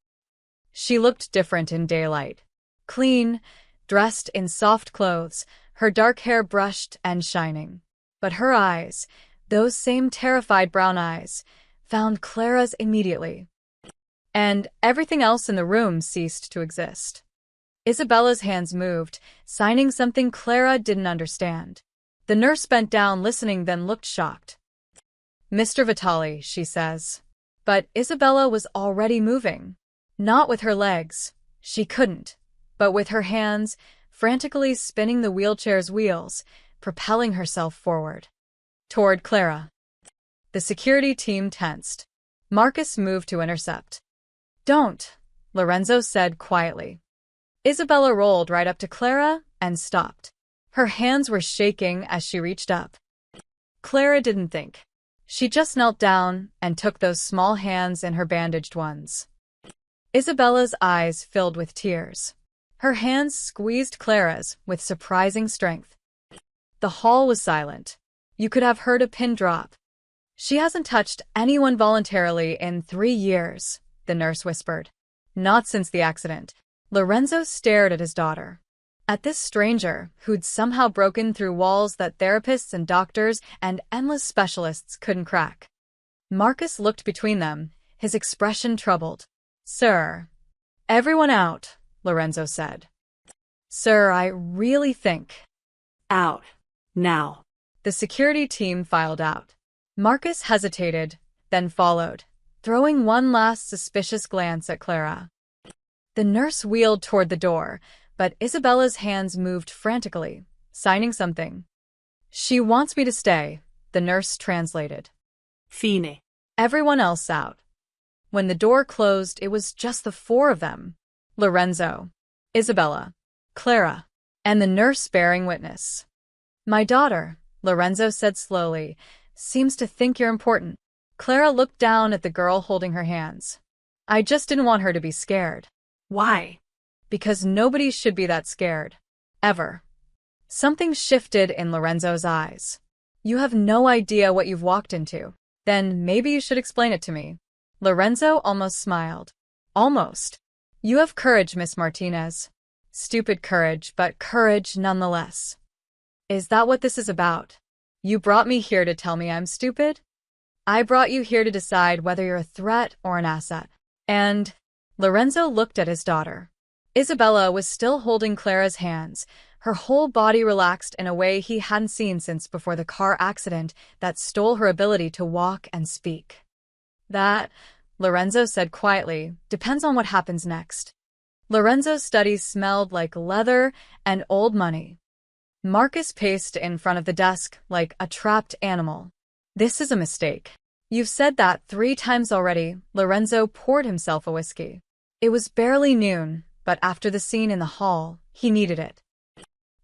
She looked different in daylight. Clean, dressed in soft clothes, her dark hair brushed and shining. But her eyes, those same terrified brown eyes, found Clara's immediately. And everything else in the room ceased to exist. Isabella's hands moved, signing something Clara didn't understand. The nurse bent down listening, then looked shocked. Mr. Vitali, she says. But Isabella was already moving. Not with her legs. She couldn't. But with her hands, frantically spinning the wheelchair's wheels, propelling herself forward. Toward Clara. The security team tensed. Marcus moved to intercept. Don't, Lorenzo said quietly. Isabella rolled right up to Clara and stopped. Her hands were shaking as she reached up. Clara didn't think. She just knelt down and took those small hands in her bandaged ones. Isabella's eyes filled with tears. Her hands squeezed Clara's with surprising strength. The hall was silent. You could have heard a pin drop. She hasn't touched anyone voluntarily in 3 years, the nurse whispered. Not since the accident. Lorenzo stared at his daughter. At this stranger who'd somehow broken through walls that therapists and doctors and endless specialists couldn't crack. Marcus looked between them, his expression troubled. Sir. Everyone out, Lorenzo said. Sir, I really think. Out. Now. The security team filed out. Marcus hesitated, then followed, throwing one last suspicious glance at Clara. The nurse wheeled toward the door, but Isabella's hands moved frantically, signing something. She wants me to stay, the nurse translated. Fine. Everyone else out. When the door closed, it was just the 4 of them. Lorenzo, Isabella, Clara, and the nurse bearing witness. My daughter, Lorenzo said slowly, seems to think you're important. Clara looked down at the girl holding her hands. I just didn't want her to be scared. Why? Because nobody should be that scared. Ever. Something shifted in Lorenzo's eyes. You have no idea what you've walked into. Then maybe you should explain it to me. Lorenzo almost smiled. Almost. You have courage, Miss Martinez. Stupid courage, but courage nonetheless. Is that what this is about? You brought me here to tell me I'm stupid? I brought you here to decide whether you're a threat or an asset. And Lorenzo looked at his daughter. Isabella was still holding Clara's hands, her whole body relaxed in a way he hadn't seen since before the car accident that stole her ability to walk and speak. That, Lorenzo said quietly, depends on what happens next. Lorenzo's studies smelled like leather and old money. Marcus paced in front of the desk like a trapped animal. This is a mistake. You've said that 3 times already. Lorenzo poured himself a whiskey. It was barely noon, but after the scene in the hall, He needed it.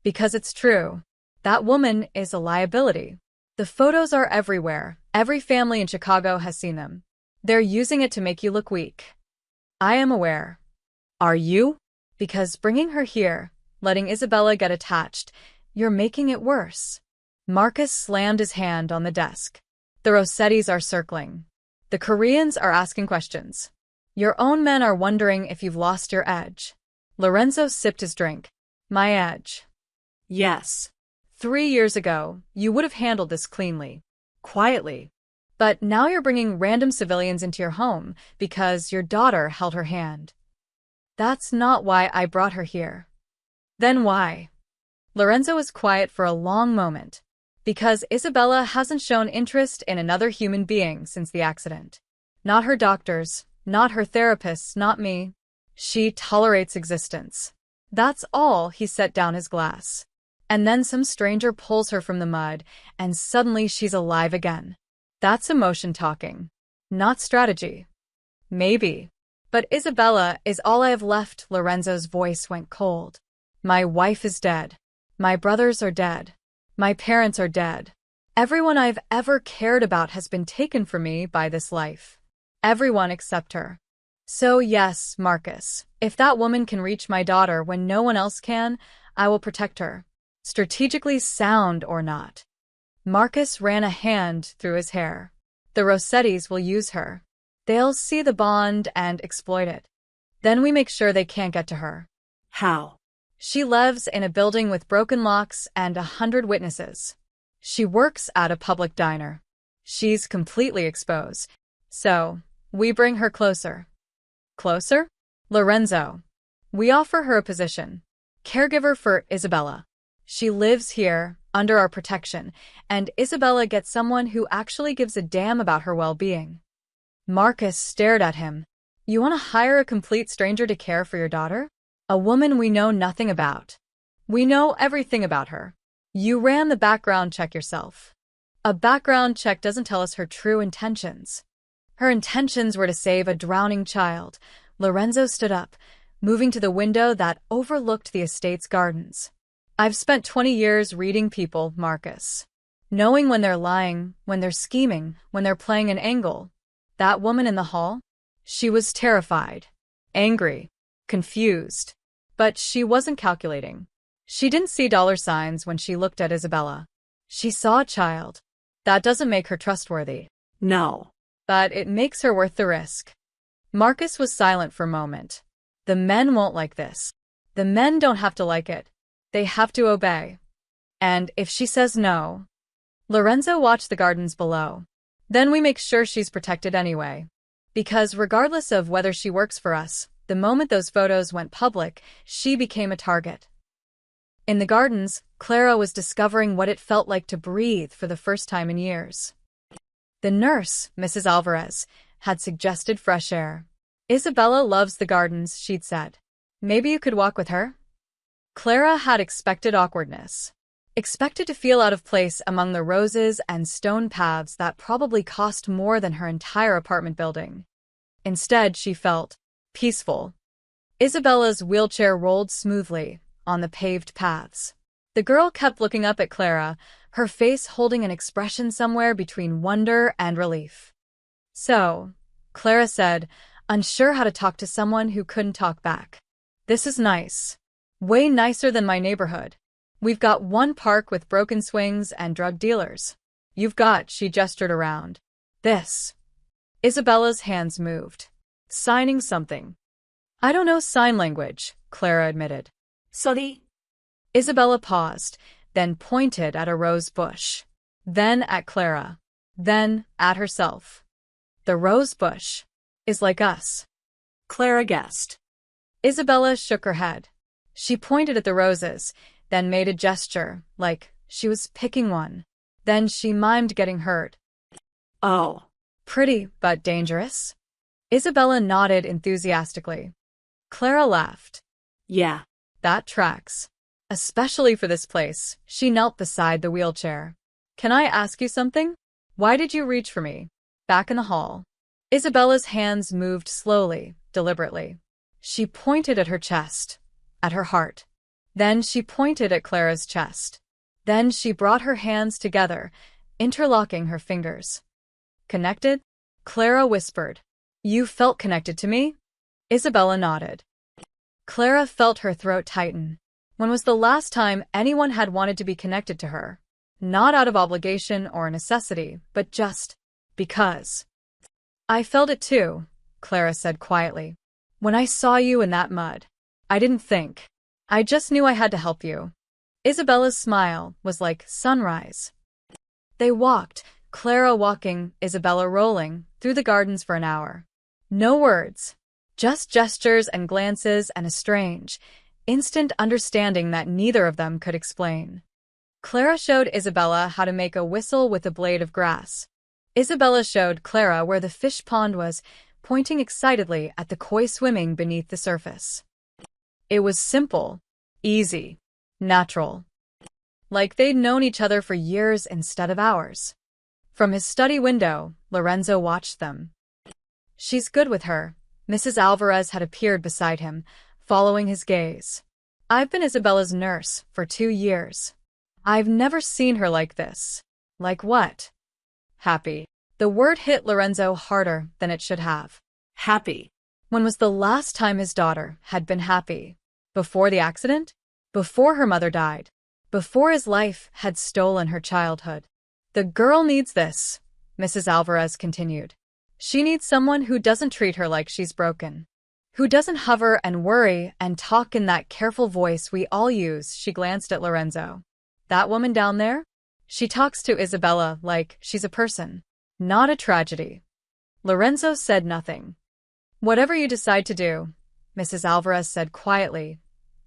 Because it's true. That woman is a liability. The photos are everywhere. Every family in Chicago has seen them. They're using it to make you look weak. I am aware. Are you? Because bringing her here, letting Isabella get attached, you're making it worse. Marcus slammed his hand on the desk. The Rossettis are circling. The Koreans are asking questions. Your own men are wondering if you've lost your edge. Lorenzo sipped his drink. My edge. Yes. 3 years ago, you would have handled this cleanly. Quietly. But now you're bringing random civilians into your home because your daughter held her hand. That's not why I brought her here. Then why? Lorenzo was quiet for a long moment. Because Isabella hasn't shown interest in another human being since the accident. Not her doctors, not her therapists, not me. She tolerates existence. That's all. He set down his glass. And then some stranger pulls her from the mud, and suddenly she's alive again. That's emotion talking. Not strategy. Maybe. But Isabella is all I have left. Lorenzo's voice went cold. My wife is dead. My brothers are dead. My parents are dead. Everyone I've ever cared about has been taken from me by this life. Everyone except her. So yes, Marcus, if that woman can reach my daughter when no one else can, I will protect her. Strategically sound or not. Marcus ran a hand through his hair. The Rossettis will use her. They'll see the bond and exploit it. Then we make sure they can't get to her. How? She lives in a building with broken locks and 100 witnesses. She works at a public diner. She's completely exposed. So, we bring her closer. Closer? Lorenzo. We offer her a position. Caregiver for Isabella. She lives here, under our protection, and Isabella gets someone who actually gives a damn about her well-being. Marcus stared at him. You want to hire a complete stranger to care for your daughter? A woman we know nothing about. We know everything about her. You ran the background check yourself. A background check doesn't tell us her true intentions. Her intentions were to save a drowning child. Lorenzo stood up, moving to the window that overlooked the estate's gardens. I've spent 20 years reading people, Marcus. Knowing when they're lying, when they're scheming, when they're playing an angle. That woman in the hall? She was terrified. Angry. Confused. But she wasn't calculating. She didn't see dollar signs when she looked at Isabella. She saw a child. That doesn't make her trustworthy. No. But it makes her worth the risk. Marcus was silent for a moment. The men won't like this. The men don't have to like it. They have to obey. And if she says no... Lorenzo watched the gardens below. Then we make sure she's protected anyway. Because regardless of whether she works for us, the moment those photos went public, she became a target. In the gardens, Clara was discovering what it felt like to breathe for the first time in years. The nurse, Mrs. Alvarez, had suggested fresh air. Isabella loves the gardens, she'd said. Maybe you could walk with her? Clara had expected awkwardness. Expected to feel out of place among the roses and stone paths that probably cost more than her entire apartment building. Instead, she felt peaceful. Isabella's wheelchair rolled smoothly on the paved paths. The girl kept looking up at Clara, her face holding an expression somewhere between wonder and relief. So, Clara said, unsure how to talk to someone who couldn't talk back. This is nice. Way nicer than my neighborhood. We've got one park with broken swings and drug dealers. You've got, she gestured around. This. Isabella's hands moved. Signing something. I don't know sign language, Clara admitted. Sorry. Isabella paused, then pointed at a rose bush. Then at Clara. Then at herself. The rose bush is like us. Clara guessed. Isabella shook her head. She pointed at the roses, then made a gesture, like she was picking one. Then she mimed getting hurt. Oh. Pretty, but dangerous? Isabella nodded enthusiastically. Clara laughed. Yeah. That tracks. Especially for this place. She knelt beside the wheelchair. Can I ask you something? Why did you reach for me? Back in the hall. Isabella's hands moved slowly, deliberately. She pointed at her chest, at her heart. Then she pointed at Clara's chest. Then she brought her hands together, interlocking her fingers. Connected? Clara whispered. You felt connected to me? Isabella nodded. Clara felt her throat tighten. When was the last time anyone had wanted to be connected to her? Not out of obligation or necessity, but just because. I felt it too, Clara said quietly. When I saw you in that mud, I didn't think. I just knew I had to help you. Isabella's smile was like sunrise. They walked, Clara walking, Isabella rolling, through the gardens for an hour. No words, just gestures and glances and a strange, instant understanding that neither of them could explain. Clara showed Isabella how to make a whistle with a blade of grass. Isabella showed Clara where the fish pond was, pointing excitedly at the koi swimming beneath the surface. It was simple, easy, natural. Like they'd known each other for years instead of hours. From his study window, Lorenzo watched them. She's good with her. Mrs. Alvarez had appeared beside him, following his gaze. I've been Isabella's nurse for 2 years. I've never seen her like this. Like what? Happy. The word hit Lorenzo harder than it should have. Happy. When was the last time his daughter had been happy? Before the accident? Before her mother died? Before his life had stolen her childhood? The girl needs this, Mrs. Alvarez continued. She needs someone who doesn't treat her like she's broken. Who doesn't hover and worry and talk in that careful voice we all use. She glanced at Lorenzo. That woman down there? She talks to Isabella like she's a person, not a tragedy. Lorenzo said nothing. Whatever you decide to do, Mrs. Alvarez said quietly,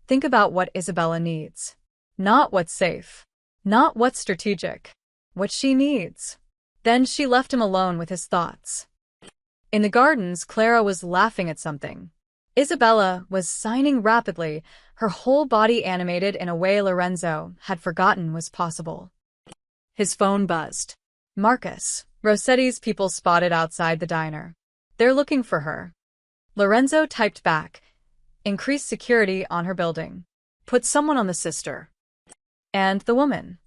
think about what Isabella needs. Not what's safe. Not what's strategic. What she needs. Then she left him alone with his thoughts. In the gardens, Clara was laughing at something. Isabella was signing rapidly, her whole body animated in a way Lorenzo had forgotten was possible. His phone buzzed. Marcus, Rossetti's people spotted outside the diner. They're looking for her. Lorenzo typed back. Increase security on her building. Put someone on the sister. And the woman.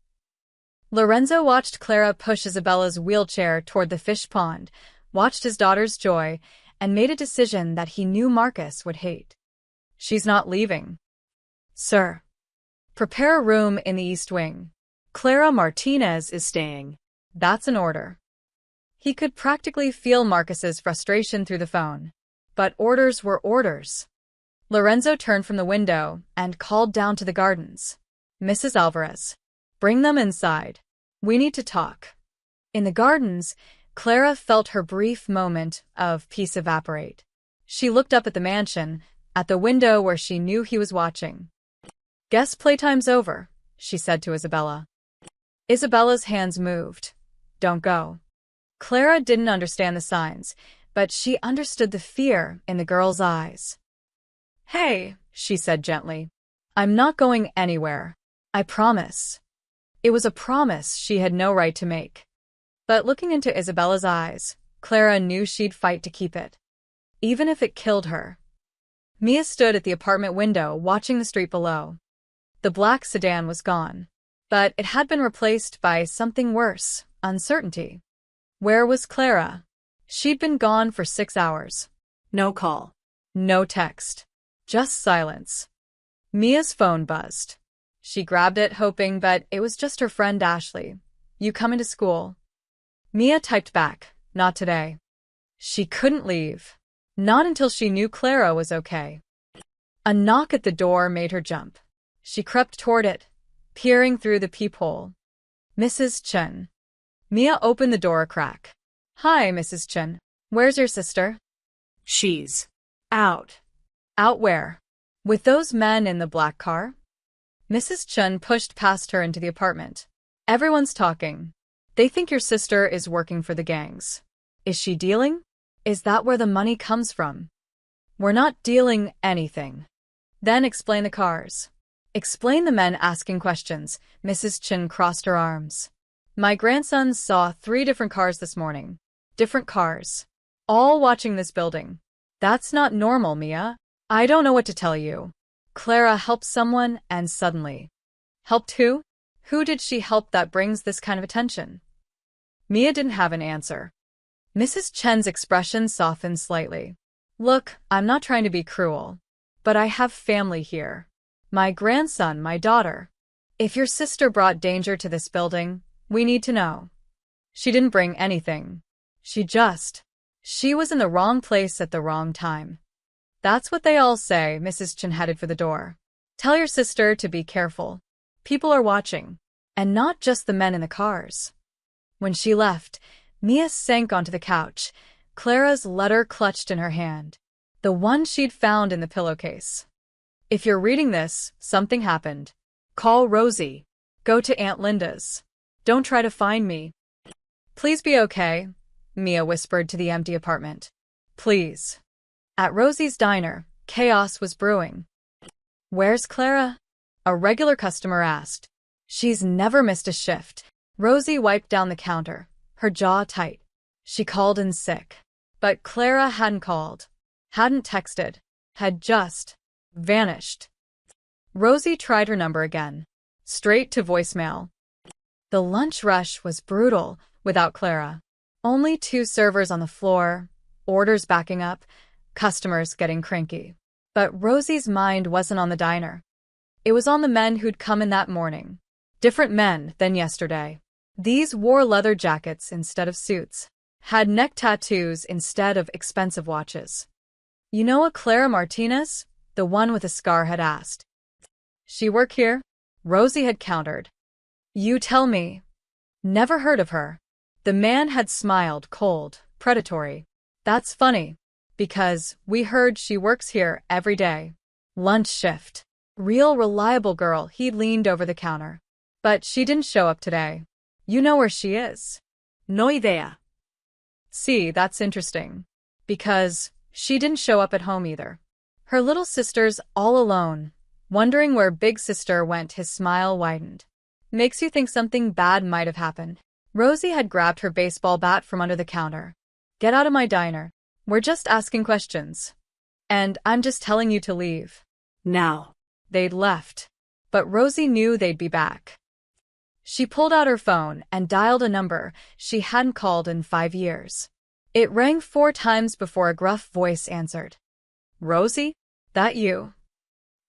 Lorenzo watched Clara push Isabella's wheelchair toward the fish pond, watched his daughter's joy, and made a decision that he knew Marcus would hate. She's not leaving. Sir. Prepare a room in the East Wing. Clara Martinez is staying. That's an order. He could practically feel Marcus's frustration through the phone. But orders were orders. Lorenzo turned from the window and called down to the gardens. Mrs. Alvarez. Bring them inside. We need to talk. In the gardens, Clara felt her brief moment of peace evaporate. She looked up at the mansion, at the window where she knew he was watching. Guess playtime's over, she said to Isabella. Isabella's hands moved. Don't go. Clara didn't understand the signs, but she understood the fear in the girl's eyes. Hey, she said gently. I'm not going anywhere. I promise. It was a promise she had no right to make. But looking into Isabella's eyes, Clara knew she'd fight to keep it. Even if it killed her. Mia stood at the apartment window watching the street below. The black sedan was gone. But it had been replaced by something worse, uncertainty. Where was Clara? She'd been gone for 6 hours. No call. No text. Just silence. Mia's phone buzzed. She grabbed it, hoping, but it was just her friend Ashley. You coming to school? Mia typed back, not today. She couldn't leave. Not until she knew Clara was okay. A knock at the door made her jump. She crept toward it, peering through the peephole. Mrs. Chen. Mia opened the door a crack. Hi, Mrs. Chen. Where's your sister? She's out. Out where? With those men in the black car? Mrs. Chen pushed past her into the apartment. Everyone's talking. They think your sister is working for the gangs. Is she dealing? Is that where the money comes from? We're not dealing anything. Then explain the cars. Explain the men asking questions. Mrs. Chen crossed her arms. My grandson saw 3 different cars this morning. Different cars. All watching this building. That's not normal, Mia. I don't know what to tell you. Clara helped someone and suddenly. Helped who? Who did she help that brings this kind of attention? Mia didn't have an answer. Mrs. Chen's expression softened slightly. Look, I'm not trying to be cruel. But I have family here. My grandson, my daughter. If your sister brought danger to this building, we need to know. She didn't bring anything. She was in the wrong place at the wrong time. That's what they all say. Mrs. Chen headed for the door. Tell your sister to be careful. People are watching. And not just the men in the cars. When she left, Mia sank onto the couch, Clara's letter clutched in her hand. The one she'd found in the pillowcase. If you're reading this, something happened. Call Rosie. Go to Aunt Linda's. Don't try to find me. Please be okay, Mia whispered to the empty apartment. Please. At Rosie's diner, chaos was brewing. Where's Clara? A regular customer asked. She's never missed a shift. Rosie wiped down the counter, her jaw tight. She called in sick. But Clara hadn't called. Hadn't texted. Had just vanished. Rosie tried her number again. Straight to voicemail. The lunch rush was brutal without Clara. Only 2 servers on the floor, orders backing up, customers getting cranky. But Rosie's mind wasn't on the diner. It was on the men who'd come in that morning. Different men than yesterday. These wore leather jackets instead of suits. Had neck tattoos instead of expensive watches. You know a Clara Martinez? The one with a scar had asked. She work here? Rosie had countered. You tell me. Never heard of her. The man had smiled, cold, predatory. That's funny. Because we heard she works here every day. Lunch shift. Real reliable girl. He leaned over the counter. But she didn't show up today. You know where she is? No idea. See, that's interesting. Because she didn't show up at home either. Her little sister's all alone, wondering where big sister went. His smile widened. Makes you think something bad might have happened. Rosie had grabbed her baseball bat from under the counter. Get out of my diner. We're just asking questions. And I'm just telling you to leave. Now. They'd left. But Rosie knew they'd be back. She pulled out her phone and dialed a number she hadn't called in 5 years. It rang 4 times before a gruff voice answered. Rosie? That you?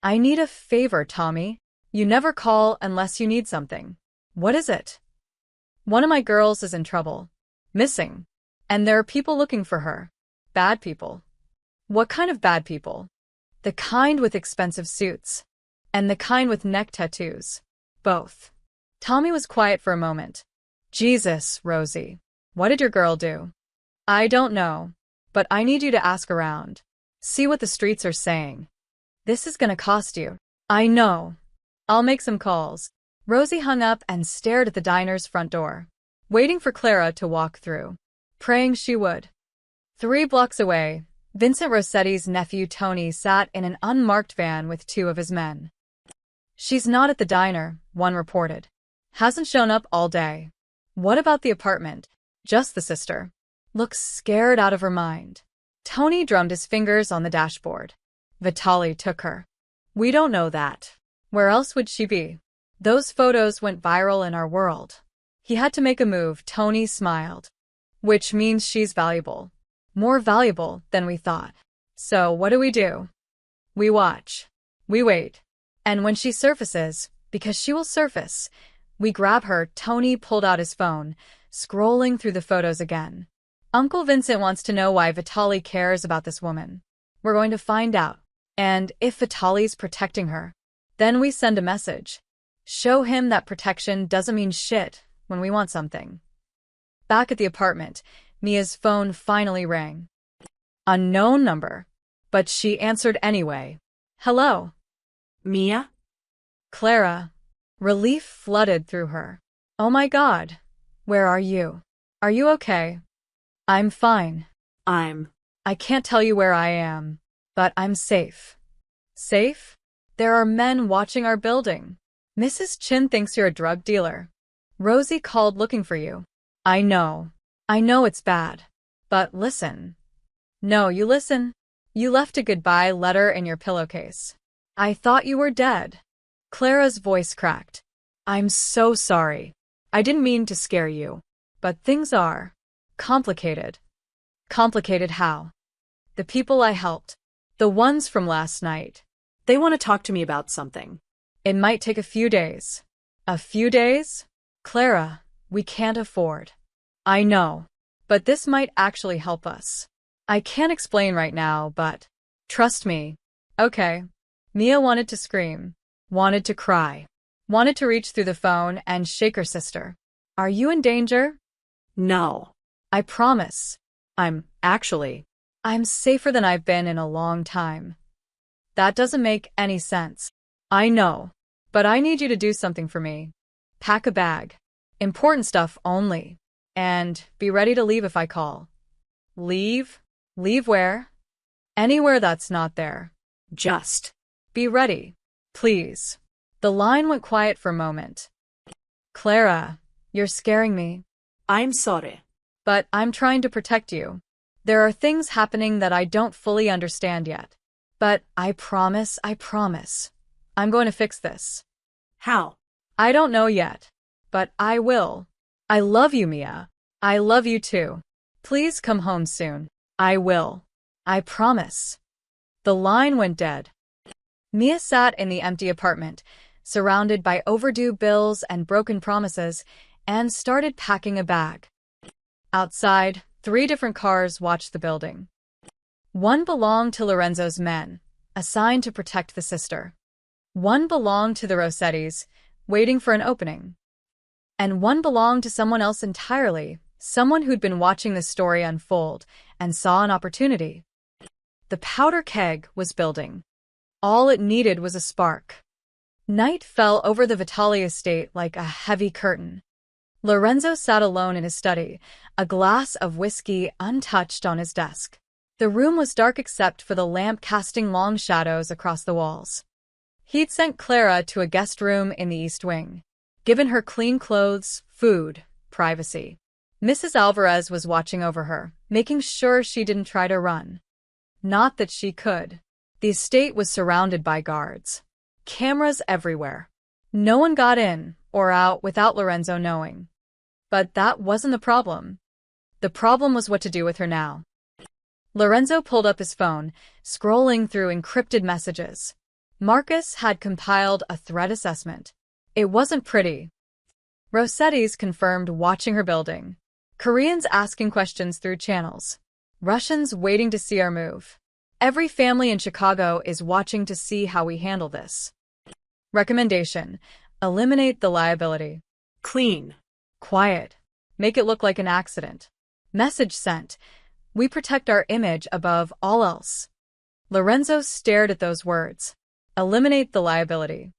I need a favor, Tommy. You never call unless you need something. What is it? One of my girls is in trouble. Missing. And there are people looking for her. Bad people. What kind of bad people? The kind with expensive suits. And the kind with neck tattoos. Both. Tommy was quiet for a moment. Jesus, Rosie. What did your girl do? I don't know. But I need you to ask around. See what the streets are saying. This is gonna cost you. I know. I'll make some calls. Rosie hung up and stared at the diner's front door, waiting for Clara to walk through, praying she would. 3 blocks away, Vincent Rossetti's nephew Tony sat in an unmarked van with 2 of his men. She's not at the diner, one reported. Hasn't shown up all day. What about the apartment? Just the sister. Looks scared out of her mind. Tony drummed his fingers on the dashboard. Vitaly took her. We don't know that. Where else would she be? Those photos went viral in our world. He had to make a move. Tony smiled. Which means she's valuable. More valuable than we thought. So what do? We watch. We wait. And when she surfaces, because she will surface, we grab her. Tony pulled out his phone, scrolling through the photos again. Uncle Vincent wants to know why Vitaly cares about this woman. We're going to find out. And if Vitaly's protecting her, then we send a message. Show him that protection doesn't mean shit when we want something. Back at the apartment, Mia's phone finally rang. Unknown number. But she answered anyway. Hello? Mia? Clara. Relief flooded through her. Oh my God. Where are you? Are you okay? I'm fine. I can't tell you where I am, but I'm safe. Safe? There are men watching our building. Mrs. Chin thinks you're a drug dealer. Rosie called looking for you. I know it's bad. But listen. No, you listen. You left a goodbye letter in your pillowcase. I thought you were dead. Clara's voice cracked. I'm so sorry. I didn't mean to scare you. But things are complicated. Complicated how? The people I helped. The ones from last night. They want to talk to me about something. It might take a few days. A few days? Clara, we can't afford. I know. But this might actually help us. I can't explain right now, but trust me. Okay. Mia wanted to scream. Wanted to cry. Wanted to reach through the phone and shake her sister. Are you in danger? No. I promise. Actually. I'm safer than I've been in a long time. That doesn't make any sense. I know. But I need you to do something for me. Pack a bag. Important stuff only. And be ready to leave if I call. Leave? Leave where? Anywhere that's not there. Just. Be ready. Please. The line went quiet for a moment. Clara, you're scaring me. I'm sorry. But I'm trying to protect you. There are things happening that I don't fully understand yet. But I promise, I'm going to fix this. How? I don't know yet. But I will. I love you, Mia. I love you too. Please come home soon. I will. I promise. The line went dead. Mia sat in the empty apartment, surrounded by overdue bills and broken promises, and started packing a bag. Outside, 3 different cars watched the building. One belonged to Lorenzo's men, assigned to protect the sister. One belonged to the Rossettis, waiting for an opening. And one belonged to someone else entirely, someone who'd been watching the story unfold and saw an opportunity. The powder keg was building. All it needed was a spark. Night fell over the Vitali estate like a heavy curtain. Lorenzo sat alone in his study, a glass of whiskey untouched on his desk. The room was dark except for the lamp casting long shadows across the walls. He'd sent Clara to a guest room in the East Wing, given her clean clothes, food, privacy. Mrs. Alvarez was watching over her, making sure she didn't try to run. Not that she could. The estate was surrounded by guards. Cameras everywhere. No one got in or out without Lorenzo knowing. But that wasn't the problem. The problem was what to do with her now. Lorenzo pulled up his phone, scrolling through encrypted messages. Marcus had compiled a threat assessment. It wasn't pretty. Rossetti's confirmed watching her building. Koreans asking questions through channels. Russians waiting to see our move. Every family in Chicago is watching to see how we handle this. Recommendation: eliminate the liability. Clean. Quiet. Make it look like an accident. Message sent. We protect our image above all else. Lorenzo stared at those words. Eliminate the liability.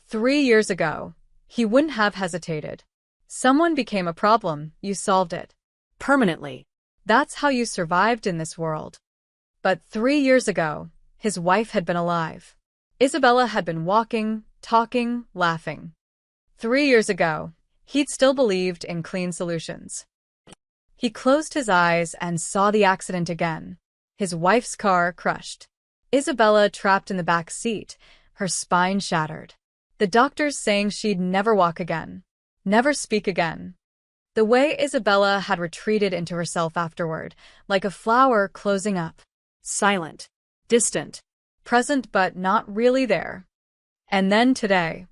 3 years ago, he wouldn't have hesitated. Someone became a problem, you solved it. Permanently. That's how you survived in this world. But 3 years ago, his wife had been alive. Isabella had been walking, talking, laughing. 3 years ago, he'd still believed in clean solutions. He closed his eyes and saw the accident again. His wife's car crushed. Isabella trapped in the back seat, her spine shattered. The doctors saying she'd never walk again. Never speak again. The way Isabella had retreated into herself afterward, like a flower closing up. Silent. Distant. Present but not really there. And then today.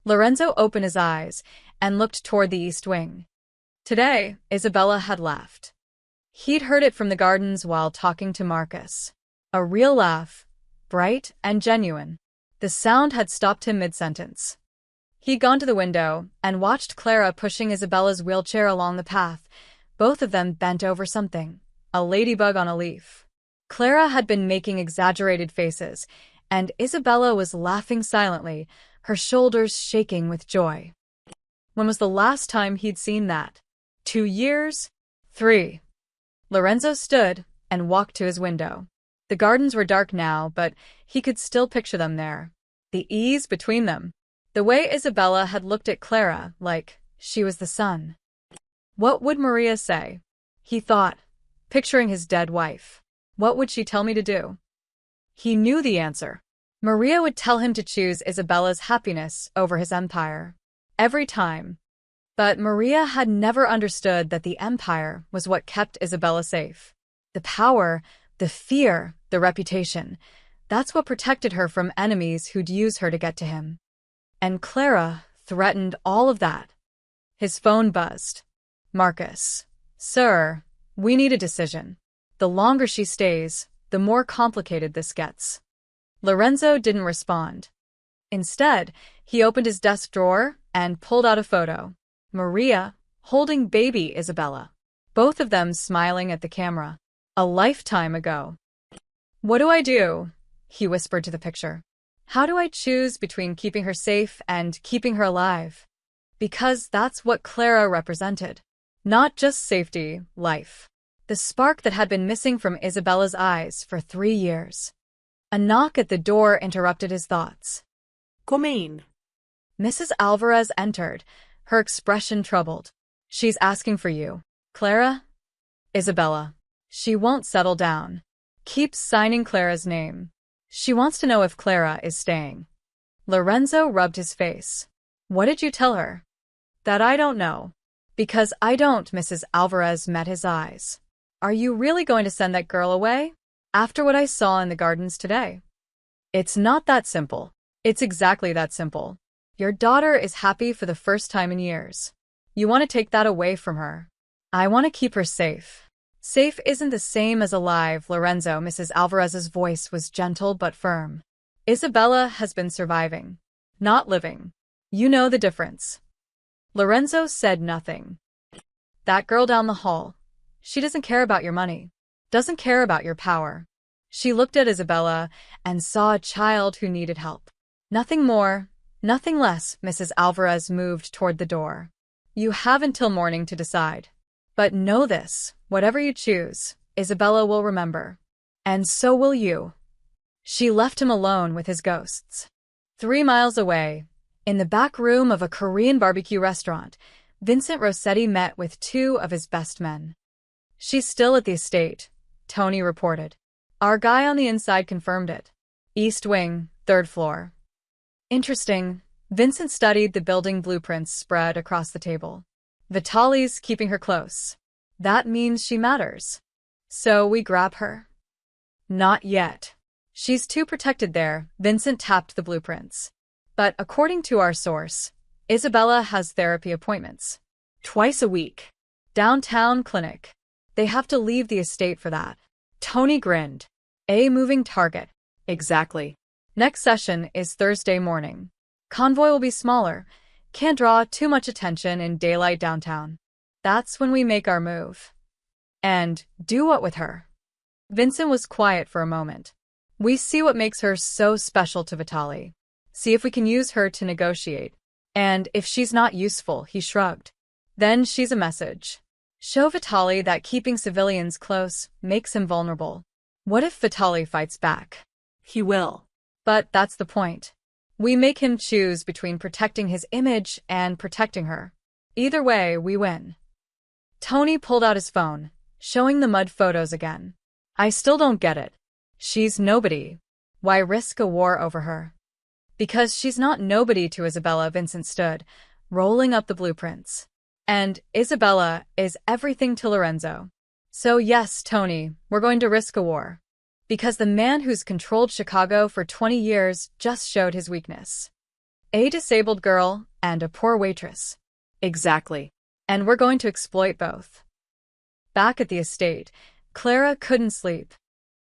Lorenzo opened his eyes and looked toward the East Wing. Today, Isabella had laughed. He'd heard it from the gardens while talking to Marcus. A real laugh, bright and genuine. The sound had stopped him mid-sentence. He'd gone to the window and watched Clara pushing Isabella's wheelchair along the path, both of them bent over something, a ladybug on a leaf. Clara had been making exaggerated faces, and Isabella was laughing silently, her shoulders shaking with joy. When was the last time he'd seen that? 2 years? 3. Lorenzo stood and walked to his window. The gardens were dark now, but he could still picture them there. The ease between them. The way Isabella had looked at Clara, like she was the sun. What would Maria say? He thought, picturing his dead wife. What would she tell me to do? He knew the answer. Maria would tell him to choose Isabella's happiness over his empire. Every time. But Maria had never understood that the empire was what kept Isabella safe. The power, the fear, the reputation. That's what protected her from enemies who'd use her to get to him. And Clara threatened all of that. His phone buzzed. Marcus. Sir, we need a decision. The longer she stays, the more complicated this gets. Lorenzo didn't respond. Instead, he opened his desk drawer and pulled out a photo. Maria, holding baby Isabella. Both of them smiling at the camera. A lifetime ago. What do I do? He whispered to the picture. How do I choose between keeping her safe and keeping her alive? Because that's what Clara represented. Not just safety, life. The spark that had been missing from Isabella's eyes for 3 years. A knock at the door interrupted his thoughts. Come in. Mrs. Alvarez entered, her expression troubled. She's asking for you. Clara? Isabella. She won't settle down. Keeps signing Clara's name. She wants to know if Clara is staying. Lorenzo rubbed his face. What did you tell her? That I don't know. Because I don't. Mrs. Alvarez met his eyes. Are you really going to send that girl away? After what I saw in the gardens today? It's not that simple. It's exactly that simple. Your daughter is happy for the first time in years. You want to take that away from her. I want to keep her safe. Safe isn't the same as alive, Lorenzo. Mrs. Alvarez's voice was gentle but firm. Isabella has been surviving, not living. You know the difference. Lorenzo said nothing. That girl down the hall. She doesn't care about your money. Doesn't care about your power. She looked at Isabella and saw a child who needed help. Nothing more, nothing less. Mrs. Alvarez moved toward the door. You have until morning to decide. But know this, whatever you choose, Isabella will remember. And so will you. She left him alone with his ghosts. 3 miles away, in the back room of a Korean barbecue restaurant, Vincent Rossetti met with 2 of his best men. She's still at the estate, Tony reported. Our guy on the inside confirmed it. East wing, 3rd floor. Interesting. Vincent studied the building blueprints spread across the table. Vitali's keeping her close. That means she matters. So we grab her? Not yet. She's too protected there. Vincent tapped the blueprints. But according to our source, Isabella has therapy appointments. Twice a week. Downtown clinic. They have to leave the estate for that. Tony grinned. A moving target. Exactly. Next session is Thursday morning. Convoy will be smaller. Can't draw too much attention in daylight downtown. That's when we make our move. And do what with her? Vincent was quiet for a moment. We see what makes her so special to Vitali. See if we can use her to negotiate. And if she's not useful, he shrugged. Then she's a message. Show Vitali that keeping civilians close makes him vulnerable. What if Vitali fights back? He will. But that's the point. We make him choose between protecting his image and protecting her. Either way, we win. Tony pulled out his phone, showing the mud photos again. I still don't get it. She's nobody. Why risk a war over her? Because she's not nobody to Isabella. Vincent stood, rolling up the blueprints. And Isabella is everything to Lorenzo. So yes, Tony, we're going to risk a war. Because the man who's controlled Chicago for 20 years just showed his weakness. A disabled girl and a poor waitress. Exactly. And we're going to exploit both. Back at the estate, Clara couldn't sleep.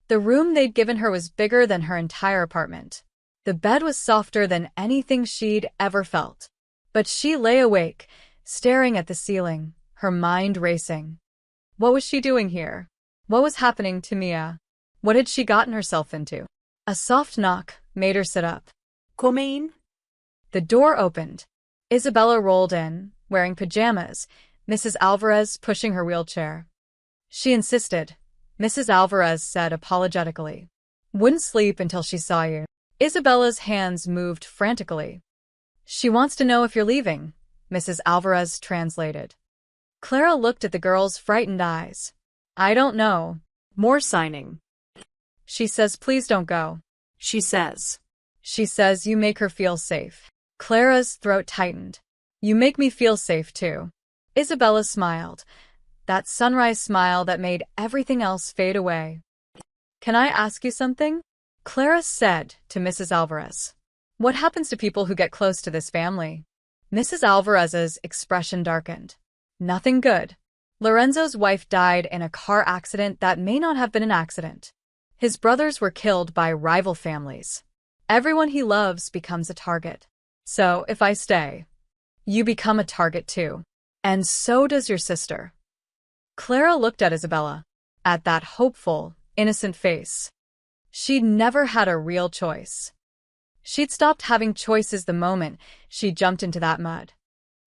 The room they'd given her was bigger than her entire apartment. The bed was softer than anything she'd ever felt. But she lay awake, staring at the ceiling, her mind racing. What was she doing here? What was happening to Mia? What had she gotten herself into? A soft knock made her sit up. Come in. The door opened. Isabella rolled in, wearing pajamas, Mrs. Alvarez pushing her wheelchair. She insisted, Mrs. Alvarez said apologetically. Wouldn't sleep until she saw you. Isabella's hands moved frantically. She wants to know if you're leaving, Mrs. Alvarez translated. Clara looked at the girl's frightened eyes. I don't know. More signing. She says please don't go. She says. She says you make her feel safe. Clara's throat tightened. You make me feel safe too. Isabella smiled. That sunrise smile that made everything else fade away. Can I ask you something? Clara said to Mrs. Alvarez. What happens to people who get close to this family? Mrs. Alvarez's expression darkened. Nothing good. Lorenzo's wife died in a car accident that may not have been an accident. His brothers were killed by rival families. Everyone he loves becomes a target. So, if I stay, you become a target too. And so does your sister. Clara looked at Isabella, at that hopeful, innocent face. She'd never had a real choice. She'd stopped having choices the moment she jumped into that mud.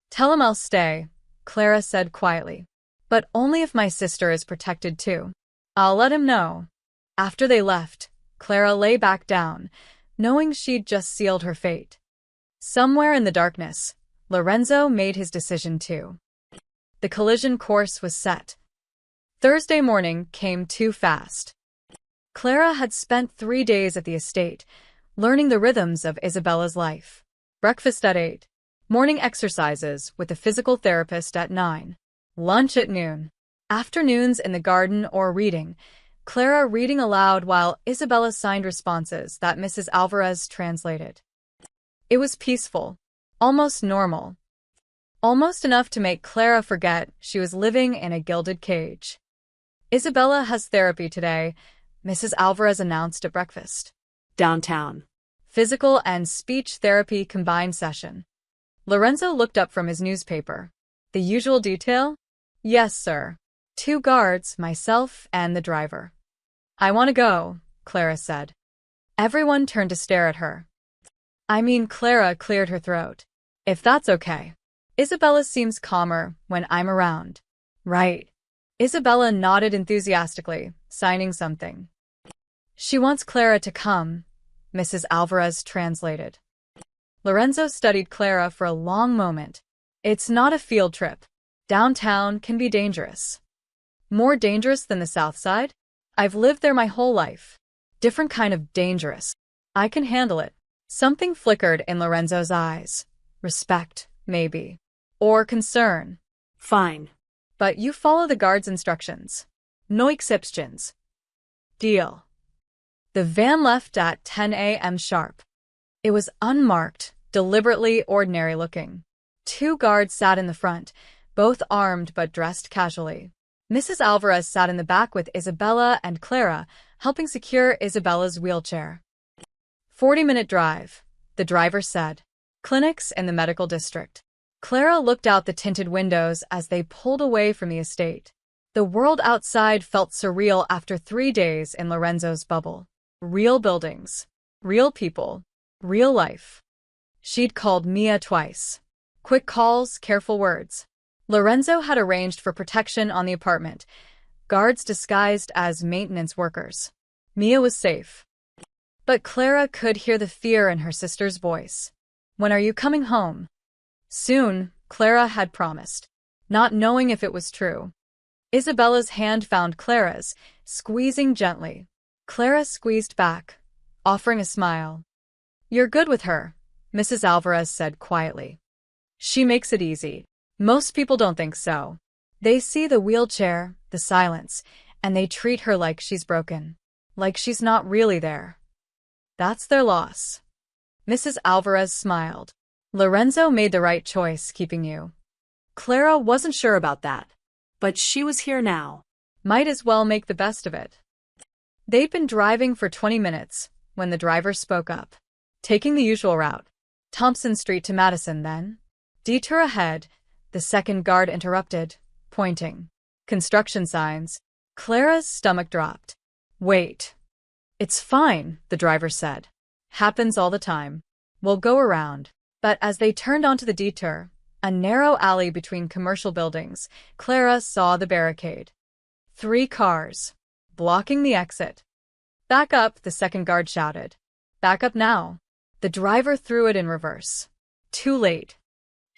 Tell him I'll stay, Clara said quietly. But only if my sister is protected too. I'll let him know. After they left, Clara lay back down, knowing she'd just sealed her fate. Somewhere in the darkness, Lorenzo made his decision too. The collision course was set. Thursday morning came too fast. Clara had spent 3 days at the estate, learning the rhythms of Isabella's life. Breakfast at 8, morning exercises with a physical therapist at 9, lunch at noon, afternoons in the garden or reading, Clara reading aloud while Isabella signed responses that Mrs. Alvarez translated. It was peaceful, almost normal. Almost enough to make Clara forget she was living in a gilded cage. Isabella has therapy today, Mrs. Alvarez announced at breakfast. Downtown. Physical and speech therapy combined session. Lorenzo looked up from his newspaper. The usual detail? Yes, sir. 2 guards, myself, and the driver. I want to go, Clara said. Everyone turned to stare at her. Clara cleared her throat. If that's okay. Isabella seems calmer when I'm around. Right. Isabella nodded enthusiastically, signing something. She wants Clara to come, Mrs. Alvarez translated. Lorenzo studied Clara for a long moment. It's not a field trip. Downtown can be dangerous. More dangerous than the South Side? I've lived there my whole life. Different kind of dangerous. I can handle it. Something flickered in Lorenzo's eyes. Respect, maybe. Or concern. Fine. But you follow the guard's instructions. No exceptions. Deal. The van left at 10 a.m. sharp. It was unmarked, deliberately ordinary looking. 2 guards sat in the front, both armed but dressed casually. Mrs. Alvarez sat in the back with Isabella and Clara, helping secure Isabella's wheelchair. 40-minute drive, the driver said. Clinics in the medical district. Clara looked out the tinted windows as they pulled away from the estate. The world outside felt surreal after 3 days in Lorenzo's bubble. Real buildings, real people, real life. She'd called Mia twice. Quick calls, careful words. Lorenzo had arranged for protection on the apartment, guards disguised as maintenance workers. Mia was safe. But Clara could hear the fear in her sister's voice. When are you coming home? Soon, Clara had promised, not knowing if it was true. Isabella's hand found Clara's, squeezing gently. Clara squeezed back, offering a smile. You're good with her, Mrs. Alvarez said quietly. She makes it easy. Most people don't think so. They see the wheelchair, the silence, and they treat her like she's broken. Like she's not really there. That's their loss. Mrs. Alvarez smiled. Lorenzo made the right choice keeping you. Clara wasn't sure about that. But she was here now. Might as well make the best of it. They'd been driving for 20 minutes when the driver spoke up. Taking the usual route. Thompson Street to Madison, then. Detour ahead, the second guard interrupted, pointing. Construction signs. Clara's stomach dropped. Wait. It's fine, the driver said. Happens all the time. We'll go around. But as they turned onto the detour, a narrow alley between commercial buildings, Clara saw the barricade. 3 cars, blocking the exit. Back up, the second guard shouted. Back up now. The driver threw it in reverse. Too late.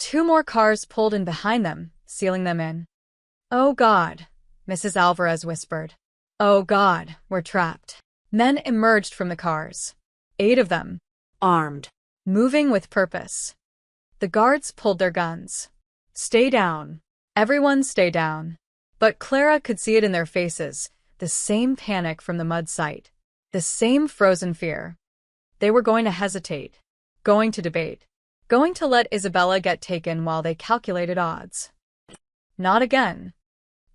2 more cars pulled in behind them, sealing them in. Oh God, Mrs. Alvarez whispered. Oh God, we're trapped. Men emerged from the cars. 8 of them. armed, moving with purpose. The guards pulled their guns. "Stay down. Everyone stay down." But Clara could see it in their faces, the same panic from the mud site, the same frozen fear. They were going to hesitate, going to debate, going to let Isabella get taken while they calculated odds. "Not again."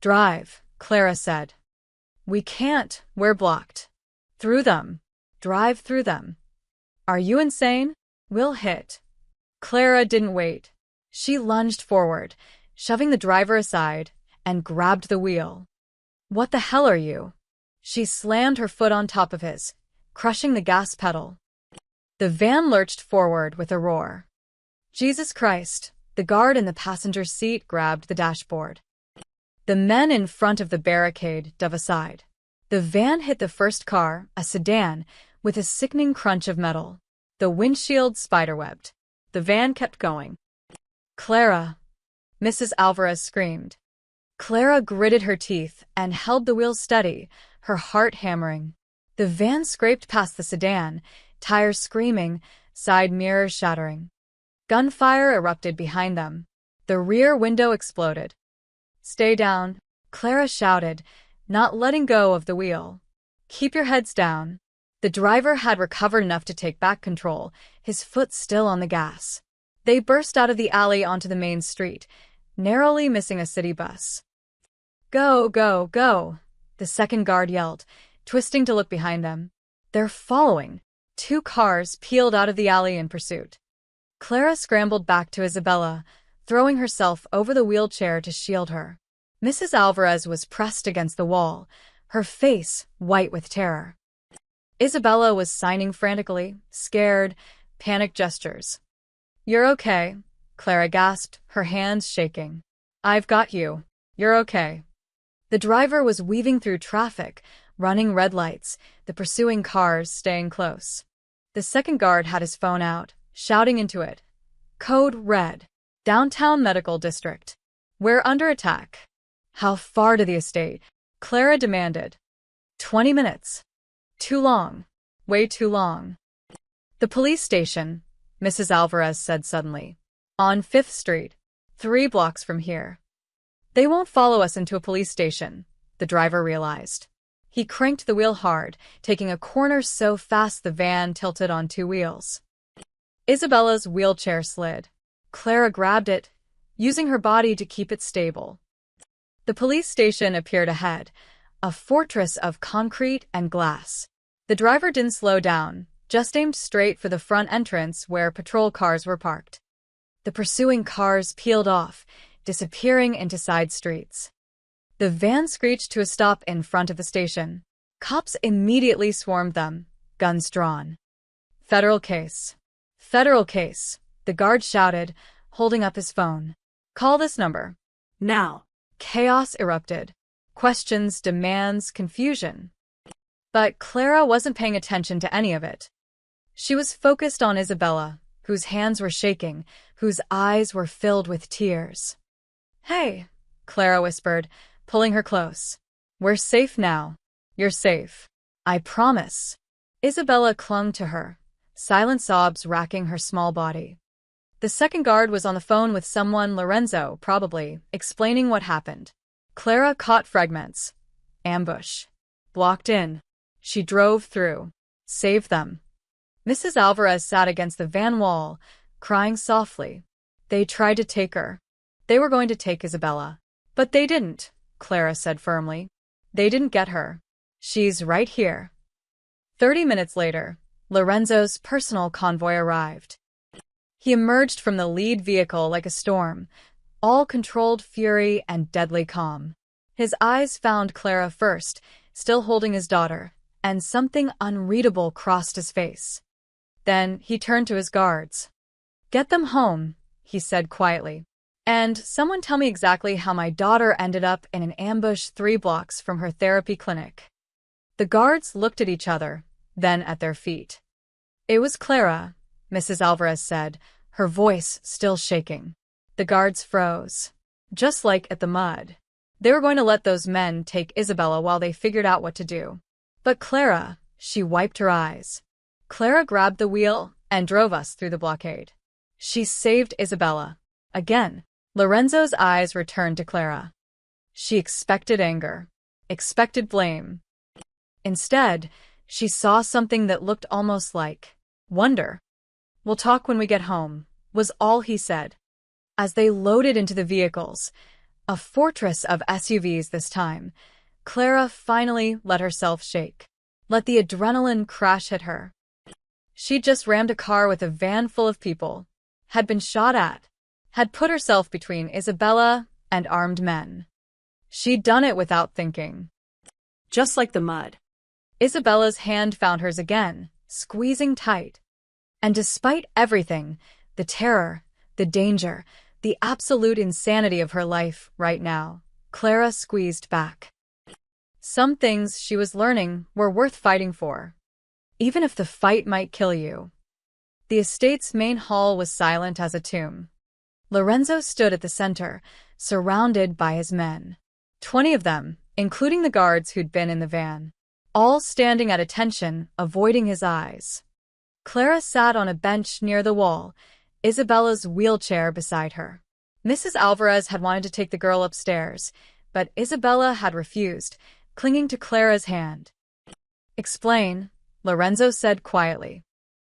"Drive," Clara said. "We can't, we're blocked." "Through them. Drive through them." "Are you insane? We'll hit." Clara didn't wait. She lunged forward, shoving the driver aside, and grabbed the wheel. "What the hell are you?" She slammed her foot on top of his, crushing the gas pedal. The van lurched forward with a roar. "Jesus Christ!" The guard in the passenger seat grabbed the dashboard. The men in front of the barricade dove aside. The van hit the first car, a sedan, with a sickening crunch of metal. The windshield spiderwebbed. The van kept going. "Clara!" Mrs. Alvarez screamed. Clara gritted her teeth and held the wheel steady, her heart hammering. The van scraped past the sedan, tires screaming, side mirrors shattering. Gunfire erupted behind them. The rear window exploded. "Stay down," Clara shouted, not letting go of the wheel. "Keep your heads down." The driver had recovered enough to take back control, his foot still on the gas. They burst out of the alley onto the main street, narrowly missing a city bus. "Go, go, go," the second guard yelled, twisting to look behind them. "They're following." 2 cars peeled out of the alley in pursuit. Clara scrambled back to Isabella, throwing herself over the wheelchair to shield her. Mrs. Alvarez was pressed against the wall, her face white with terror. Isabella was signing frantically, scared, panicked gestures. "You're okay," Clara gasped, her hands shaking. "I've got you. You're okay." The driver was weaving through traffic, running red lights, the pursuing cars staying close. The second guard had his phone out, shouting into it. "Code red. Downtown Medical District. We're under attack." "How far to the estate?" Clara demanded. 20 minutes. Too long. Way too long. "The police station," Mrs. Alvarez said suddenly. "On 5th Street. 3 blocks from here." "They won't follow us into a police station," the driver realized. He cranked the wheel hard, taking a corner so fast the van tilted on 2 wheels. Isabella's wheelchair slid. Clara grabbed it, using her body to keep it stable. The police station appeared ahead, a fortress of concrete and glass. The driver didn't slow down, just aimed straight for the front entrance where patrol cars were parked. The pursuing cars peeled off, disappearing into side streets. The van screeched to a stop in front of the station. Cops immediately swarmed them, guns drawn. "Federal case. Federal case," the guard shouted, holding up his phone. "Call this number." Now. Chaos erupted. Questions, demands, confusion. But Clara wasn't paying attention to any of it. She was focused on Isabella, whose hands were shaking, whose eyes were filled with tears. "Hey," Clara whispered, pulling her close. "We're safe now. You're safe. I promise." Isabella clung to her, silent sobs racking her small body. The second guard was on the phone with someone, Lorenzo, probably, explaining what happened. Clara caught fragments. Ambush. Blocked in. She drove through. Saved them. Mrs. Alvarez sat against the van wall, crying softly. They tried to take her. They were going to take Isabella. But they didn't, Clara said firmly. They didn't get her. She's right here. 30 minutes later, Lorenzo's personal convoy arrived. He emerged from the lead vehicle like a storm, all controlled fury and deadly calm. His eyes found Clara first, still holding his daughter, and something unreadable crossed his face. Then he turned to his guards. "Get them home," he said quietly. "And someone tell me exactly how my daughter ended up in an ambush 3 blocks from her therapy clinic." The guards looked at each other, then at their feet. "It was Clara," Mrs. Alvarez said, her voice still shaking. The guards froze. Just like at the mud. They were going to let those men take Isabella while they figured out what to do. But Clara, she wiped her eyes. Clara grabbed the wheel and drove us through the blockade. She saved Isabella. Again, Lorenzo's eyes returned to Clara. She expected anger, expected blame. Instead, she saw something that looked almost like wonder. "We'll talk when we get home," was all he said. As they loaded into the vehicles, a fortress of SUVs this time, Clara finally let herself shake. Let the adrenaline crash hit her. She'd just rammed a car with a van full of people, had been shot at, had put herself between Isabella and armed men. She'd done it without thinking. Just like the mud. Isabella's hand found hers again, squeezing tight. And despite everything, the terror, the danger, the absolute insanity of her life right now, Clara squeezed back. Some things she was learning were worth fighting for, even if the fight might kill you. The estate's main hall was silent as a tomb. Lorenzo stood at the center, surrounded by his men. 20 of them, including the guards who'd been in the van, all standing at attention, avoiding his eyes. Clara sat on a bench near the wall, Isabella's wheelchair beside her. Mrs. Alvarez had wanted to take the girl upstairs, but Isabella had refused, clinging to Clara's hand. "Explain," Lorenzo said quietly.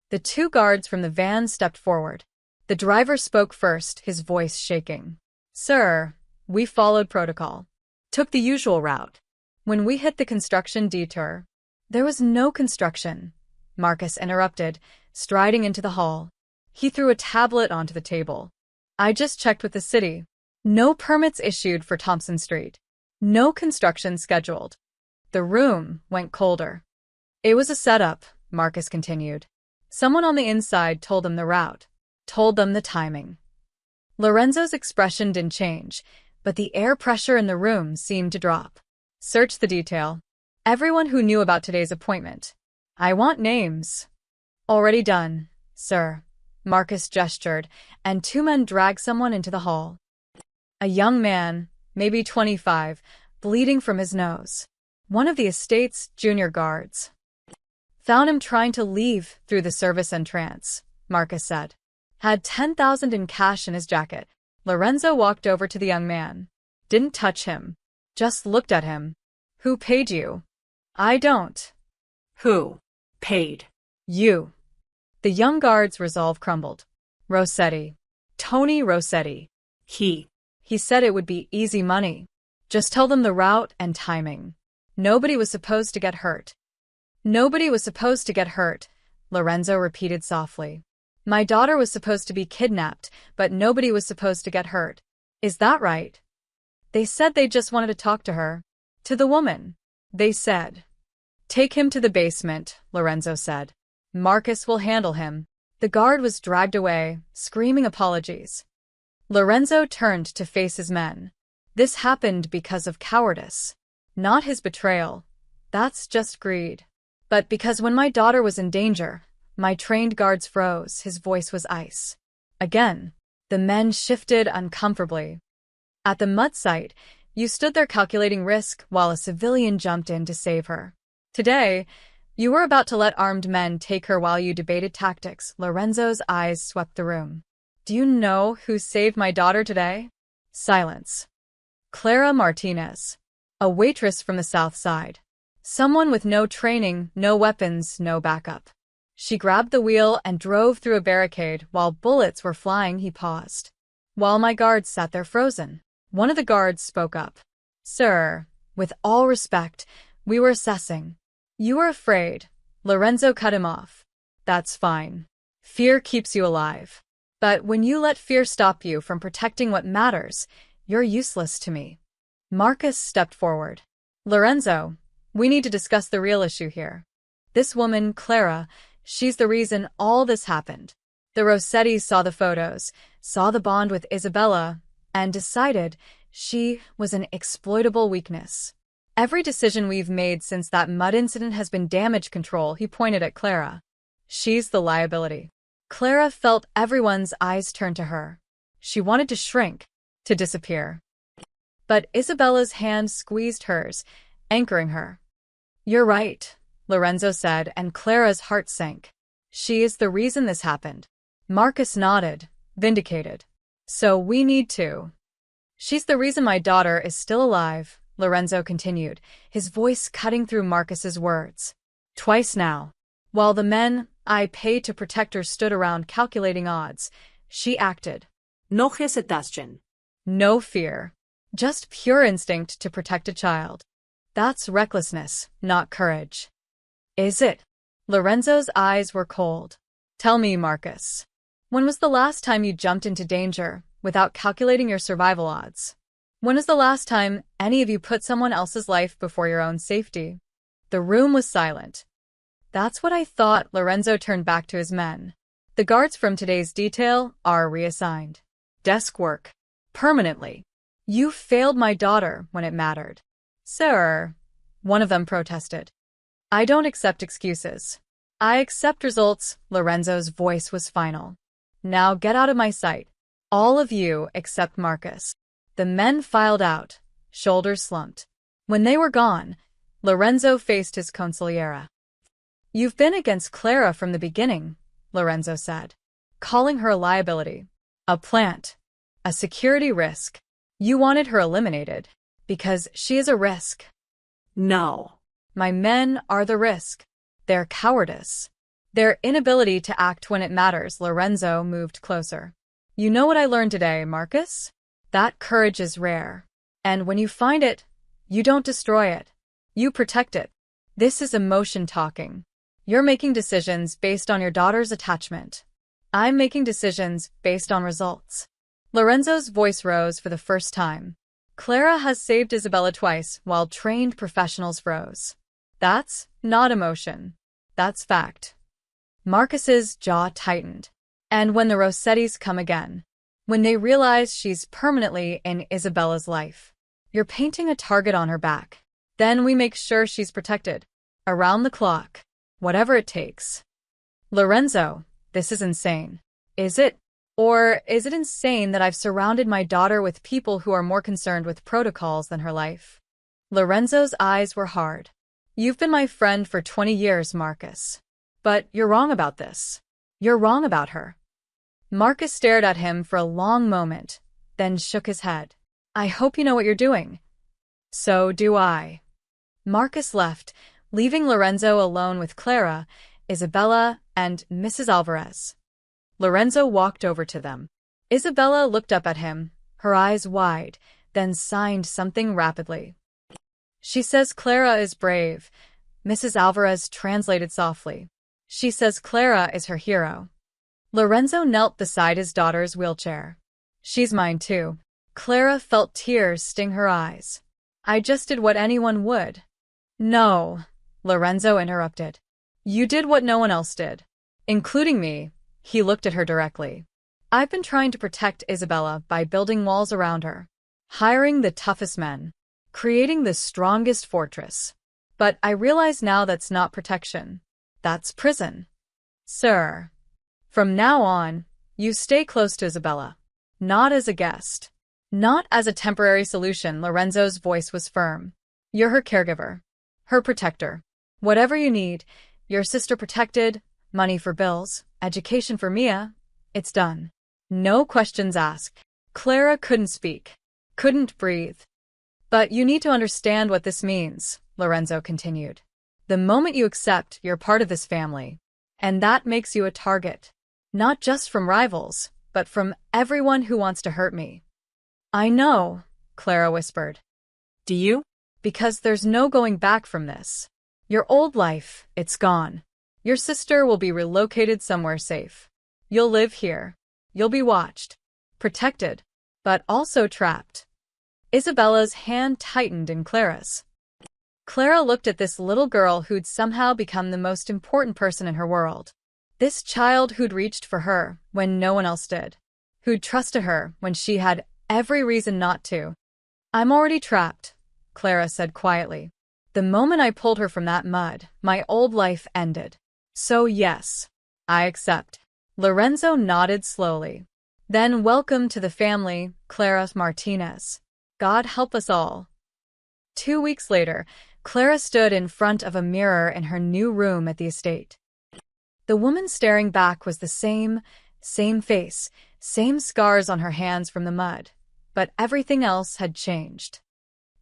The 2 guards from the van stepped forward. The driver spoke first, his voice shaking. "Sir, we followed protocol. Took the usual route. When we hit the construction detour—" "There was no construction," Marcus interrupted, striding into the hall. He threw a tablet onto the table. "I just checked with the city. No permits issued for Thompson Street. No construction scheduled." The room went colder. "It was a setup," Marcus continued. "Someone on the inside told them the route, told them the timing." Lorenzo's expression didn't change, but the air pressure in the room seemed to drop. "Search the detail. Everyone who knew about today's appointment. I want names." "Already done, sir." Marcus gestured, and 2 men dragged someone into the hall. A young man, maybe 25, bleeding from his nose. One of the estate's junior guards. "Found him trying to leave through the service entrance," Marcus said. "Had 10,000 in cash in his jacket." Lorenzo walked over to the young man. Didn't touch him. Just looked at him. "Who paid you?" "I don't." Who paid? "You." The young guard's resolve crumbled. "Rossetti. Tony Rossetti. He said it would be easy money. Just tell them the route and timing. Nobody was supposed to get hurt." "Nobody was supposed to get hurt," Lorenzo repeated softly. "My daughter was supposed to be kidnapped, but nobody was supposed to get hurt. Is that right?" "They said they just wanted to talk to her." "To the woman. They said." "Take him to the basement," Lorenzo said. "Marcus will handle him." The guard was dragged away, screaming apologies. Lorenzo turned to face his men. This happened because of cowardice. Not his betrayal. That's just greed. But because when my daughter was in danger, my trained guards froze, his voice was ice. Again, the men shifted uncomfortably. "At the mud site, you stood there calculating risk while a civilian jumped in to save her. Today, you were about to let armed men take her while you debated tactics." Lorenzo's eyes swept the room. "Do you know who saved my daughter today?" Silence. "Clara Martinez. A waitress from the South Side. Someone with no training, no weapons, no backup. She grabbed the wheel and drove through a barricade while bullets were flying." He paused. "While my guards sat there frozen." One of the guards spoke up. "Sir, with all respect, we were assessing." "You were afraid." Lorenzo cut him off. "That's fine. Fear keeps you alive. But when you let fear stop you from protecting what matters, you're useless to me." Marcus stepped forward. "Lorenzo, we need to discuss the real issue here. This woman, Clara, she's the reason all this happened. The Rossettis saw the photos, saw the bond with Isabella, and decided she was an exploitable weakness. Every decision we've made since that mud incident has been damage control." He pointed at Clara. "She's the liability." Clara felt everyone's eyes turn to her. She wanted to shrink, to disappear. But Isabella's hand squeezed hers, anchoring her. "You're right," Lorenzo said, and Clara's heart sank. She is the reason this happened. Marcus nodded, vindicated. So we need to. She's the reason my daughter is still alive, Lorenzo continued, his voice cutting through Marcus's words. Twice now. While the men I pay to protect her stood around calculating odds, she acted. No hesitation. No fear. Just pure instinct to protect a child. That's recklessness, not courage. Is it? Lorenzo's eyes were cold. Tell me, Marcus. When was the last time you jumped into danger without calculating your survival odds? When was the last time any of you put someone else's life before your own safety? The room was silent. That's what I thought. Lorenzo turned back to his men. The guards from today's detail are reassigned. Desk work. Permanently. You failed my daughter when it mattered. Sir, one of them protested. I don't accept excuses. I accept results. Lorenzo's voice was final. Now get out of my sight. All of you except Marcus. The men filed out, shoulders slumped. When they were gone, Lorenzo faced his consigliera. You've been against Clara from the beginning, Lorenzo said, calling her a liability, a plant, a security risk. You wanted her eliminated because she is a risk. No. My men are the risk. Their cowardice. Their inability to act when it matters. Lorenzo moved closer. You know what I learned today, Marcus? That courage is rare. And when you find it, you don't destroy it. You protect it. This is emotion talking. You're making decisions based on your daughter's attachment. I'm making decisions based on results. Lorenzo's voice rose for the first time. Clara has saved Isabella twice while trained professionals froze. That's not emotion. That's fact. Marcus's jaw tightened. And when the Rossettis come again, when they realize she's permanently in Isabella's life, you're painting a target on her back. Then we make sure she's protected. Around the clock. Whatever it takes. Lorenzo, this is insane. Is it? Or is it insane that I've surrounded my daughter with people who are more concerned with protocols than her life? Lorenzo's eyes were hard. You've been my friend for 20 years, Marcus. But you're wrong about this. You're wrong about her. Marcus stared at him for a long moment, then shook his head. I hope you know what you're doing. So do I. Marcus left, leaving Lorenzo alone with Clara, Isabella, and Mrs. Alvarez. Lorenzo walked over to them. Isabella looked up at him, her eyes wide, then signed something rapidly. She says Clara is brave, Mrs. Alvarez translated softly. She says Clara is her hero. Lorenzo knelt beside his daughter's wheelchair. She's mine too. Clara felt tears sting her eyes. I just did what anyone would. No, Lorenzo interrupted. You did what no one else did. Including me. He looked at her directly. I've been trying to protect Isabella by building walls around her, hiring the toughest men, creating the strongest fortress. But I realize now that's not protection. That's prison. Sir. From now on, you stay close to Isabella. Not as a guest. Not as a temporary solution. Lorenzo's voice was firm. You're her caregiver. Her protector. Whatever you need, your sister protected, money for bills, education for Mia, it's done. No questions asked. Clara couldn't speak. Couldn't breathe. But you need to understand what this means, Lorenzo continued. The moment you accept you're part of this family, and that makes you a target. Not just from rivals, but from everyone who wants to hurt me. I know, Clara whispered. Do you? Because there's no going back from this. Your old life, it's gone. Your sister will be relocated somewhere safe. You'll live here. You'll be watched. Protected. But also trapped. Isabella's hand tightened in Clara's. Clara looked at this little girl who'd somehow become the most important person in her world. This child who'd reached for her when no one else did. Who'd trusted her when she had every reason not to. I'm already trapped, Clara said quietly. The moment I pulled her from that mud, my old life ended. So yes, I accept. Lorenzo nodded slowly. Then welcome to the family, Clara Martinez. God help us all. 2 weeks later, Clara stood in front of a mirror in her new room at the estate. The woman staring back was the same face, same scars on her hands from the mud, but everything else had changed.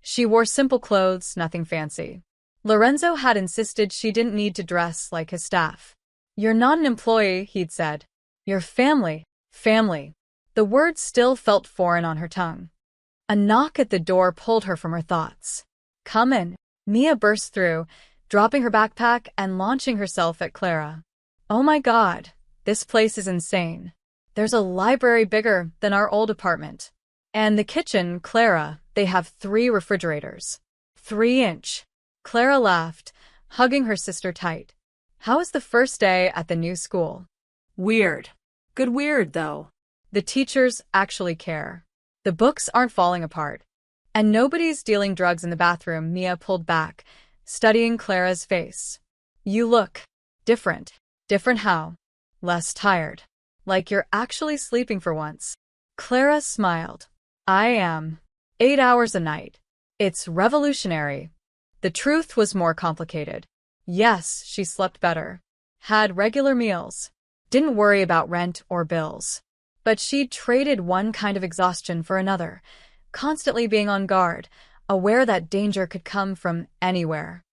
She wore simple clothes, nothing fancy. Lorenzo had insisted she didn't need to dress like his staff. "You're not an employee," he'd said. "You're family. Family." The words still felt foreign on her tongue. A knock at the door pulled her from her thoughts. "Come in." Mia burst through, dropping her backpack and launching herself at Clara. "Oh my God, this place is insane. There's a library bigger than our old apartment. And the kitchen, Clara, they have 3 refrigerators. 3-inch. Clara laughed, hugging her sister tight. "How was the first day at the new school?" Weird. Good weird, though. "The teachers actually care. The books aren't falling apart. And nobody's dealing drugs in the bathroom." Mia pulled back, studying Clara's face. "You look different." "Different how?" "Less tired. Like you're actually sleeping for once." Clara smiled. "I am. 8 hours a night. It's revolutionary." The truth was more complicated. Yes, she slept better. Had regular meals. Didn't worry about rent or bills. But she'd traded one kind of exhaustion for another, constantly being on guard, aware that danger could come from anywhere.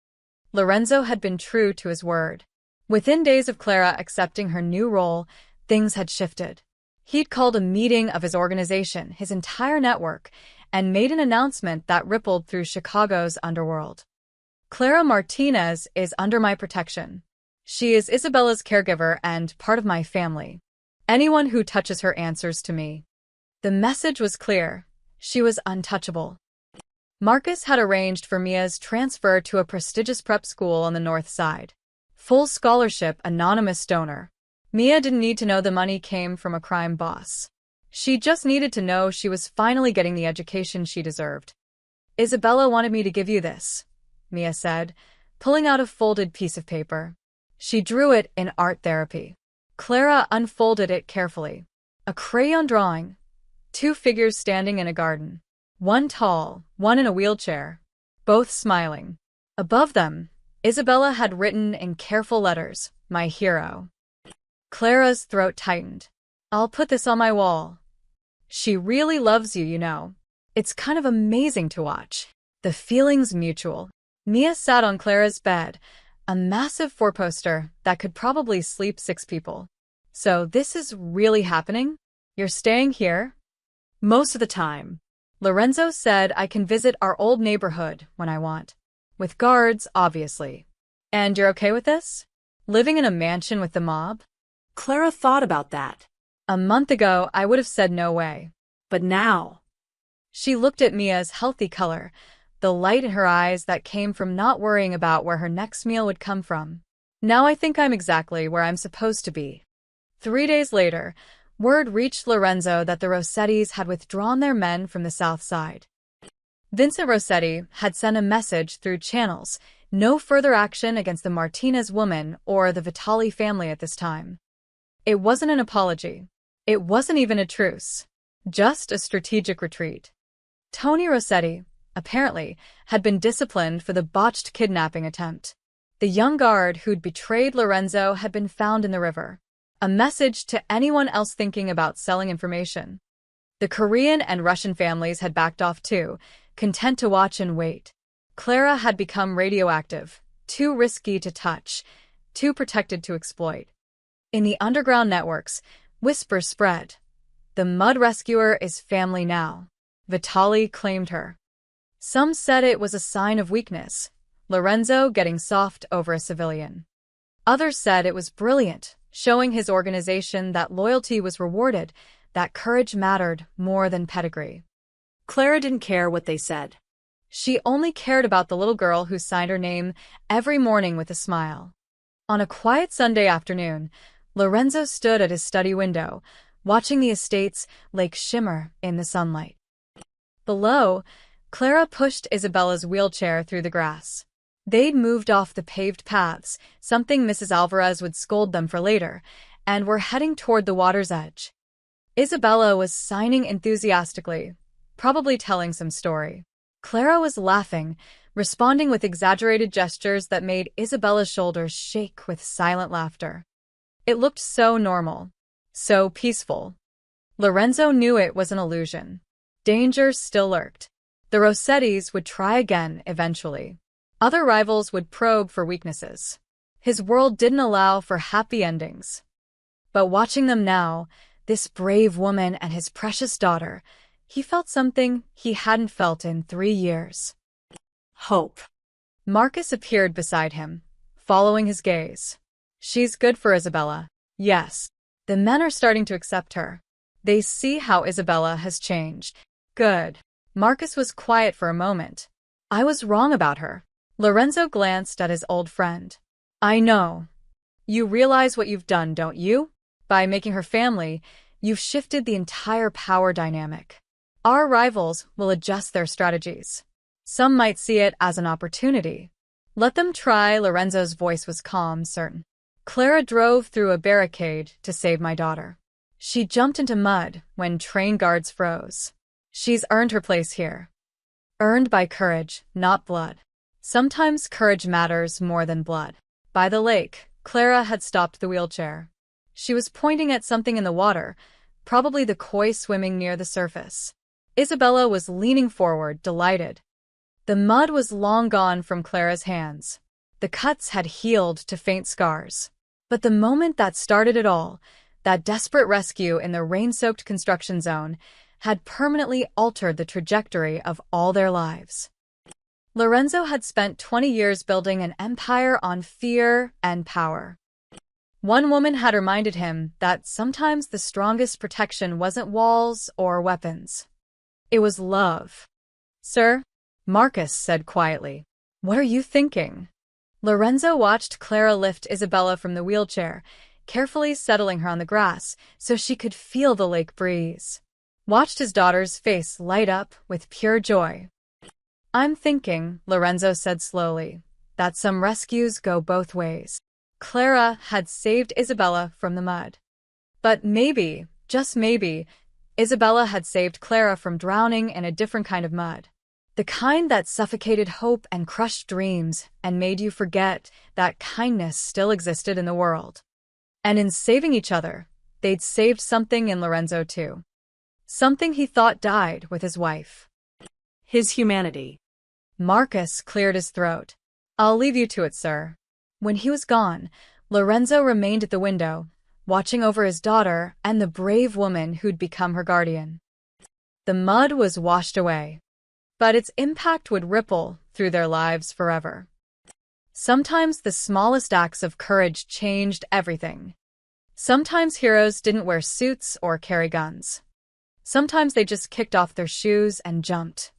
Lorenzo had been true to his word. Within days of Clara accepting her new role, things had shifted. He'd called a meeting of his organization, his entire network, and made an announcement that rippled through Chicago's underworld. "Clara Martinez is under my protection. She is Isabella's caregiver and part of my family. Anyone who touches her answers to me." The message was clear. She was untouchable. Marcus had arranged for Mia's transfer to a prestigious prep school on the north side. Full scholarship, anonymous donor. Mia didn't need to know the money came from a crime boss. She just needed to know she was finally getting the education she deserved. "Isabella wanted me to give you this," Mia said, pulling out a folded piece of paper. She drew it in art therapy. Clara unfolded it carefully. A crayon drawing. 2 figures standing in a garden. One tall, one in a wheelchair. Both smiling. Above them, Isabella had written in careful letters, "My hero." Clara's throat tightened. "I'll put this on my wall. She really loves you, you know. It's kind of amazing to watch." The feeling's mutual. Mia sat on Clara's bed, a massive 4-poster that could probably sleep 6 people. "So this is really happening? You're staying here?" Most of the time. Lorenzo said I can visit our old neighborhood when I want. With guards, obviously. "And you're okay with this? Living in a mansion with the mob?" Clara thought about that. A month ago, I would have said no way. But now. She looked at Mia's healthy color, the light in her eyes that came from not worrying about where her next meal would come from. "Now I think I'm exactly where I'm supposed to be." 3 days later, word reached Lorenzo that the Rossettis had withdrawn their men from the south side. Vincent Rossetti had sent a message through channels, no further action against the Martinez woman or the Vitali family at this time. It wasn't an apology. It wasn't even a truce. Just a strategic retreat. Tony Rossetti, apparently, had been disciplined for the botched kidnapping attempt. The young guard who'd betrayed Lorenzo had been found in the river. A message to anyone else thinking about selling information. The Korean and Russian families had backed off too, content to watch and wait. Clara had become radioactive, too risky to touch, too protected to exploit. In the underground networks, whispers spread. The mud rescuer is family now. Vitali claimed her. Some said it was a sign of weakness, Lorenzo getting soft over a civilian. Others said it was brilliant, showing his organization that loyalty was rewarded, that courage mattered more than pedigree. Clara didn't care what they said. She only cared about the little girl who signed her name every morning with a smile. On a quiet Sunday afternoon, Lorenzo stood at his study window, watching the estate's lake shimmer in the sunlight. Below, Clara pushed Isabella's wheelchair through the grass. They'd moved off the paved paths, something Mrs. Alvarez would scold them for later, and were heading toward the water's edge. Isabella was signing enthusiastically, probably telling some story. Clara was laughing, responding with exaggerated gestures that made Isabella's shoulders shake with silent laughter. It looked so normal, so peaceful. Lorenzo knew it was an illusion. Danger still lurked. The Rossettis would try again eventually. Other rivals would probe for weaknesses. His world didn't allow for happy endings. But watching them now, this brave woman and his precious daughter, he felt something he hadn't felt in 3 years. Hope. Marcus appeared beside him, following his gaze. She's good for Isabella. Yes. The men are starting to accept her. They see how Isabella has changed. Good. Marcus was quiet for a moment. I was wrong about her. Lorenzo glanced at his old friend. I know. You realize what you've done, don't you? By making her family, you've shifted the entire power dynamic. Our rivals will adjust their strategies. Some might see it as an opportunity. Let them try. Lorenzo's voice was calm, certain. Clara drove through a barricade to save my daughter. She jumped into mud when train guards froze. She's earned her place here. Earned by courage, not blood. Sometimes courage matters more than blood. By the lake, Clara had stopped the wheelchair. She was pointing at something in the water, probably the koi swimming near the surface. Isabella was leaning forward, delighted. The mud was long gone from Clara's hands. The cuts had healed to faint scars. But the moment that started it all, that desperate rescue in the rain-soaked construction zone, had permanently altered the trajectory of all their lives. Lorenzo had spent 20 years building an empire on fear and power. One woman had reminded him that sometimes the strongest protection wasn't walls or weapons. It was love. Sir? Marcus said quietly. What are you thinking? Lorenzo watched Clara lift Isabella from the wheelchair, carefully settling her on the grass so she could feel the lake breeze. Watched his daughter's face light up with pure joy. I'm thinking, Lorenzo said slowly, that some rescues go both ways. Clara had saved Isabella from the mud. But maybe, just maybe, Isabella had saved Clara from drowning in a different kind of mud. The kind that suffocated hope and crushed dreams and made you forget that kindness still existed in the world. And in saving each other, they'd saved something in Lorenzo too. Something he thought died with his wife. His humanity. Marcus cleared his throat. I'll leave you to it, sir. When he was gone, Lorenzo remained at the window, watching over his daughter and the brave woman who'd become her guardian. The mud was washed away, but its impact would ripple through their lives forever. Sometimes the smallest acts of courage changed everything. Sometimes heroes didn't wear suits or carry guns. Sometimes they just kicked off their shoes and jumped.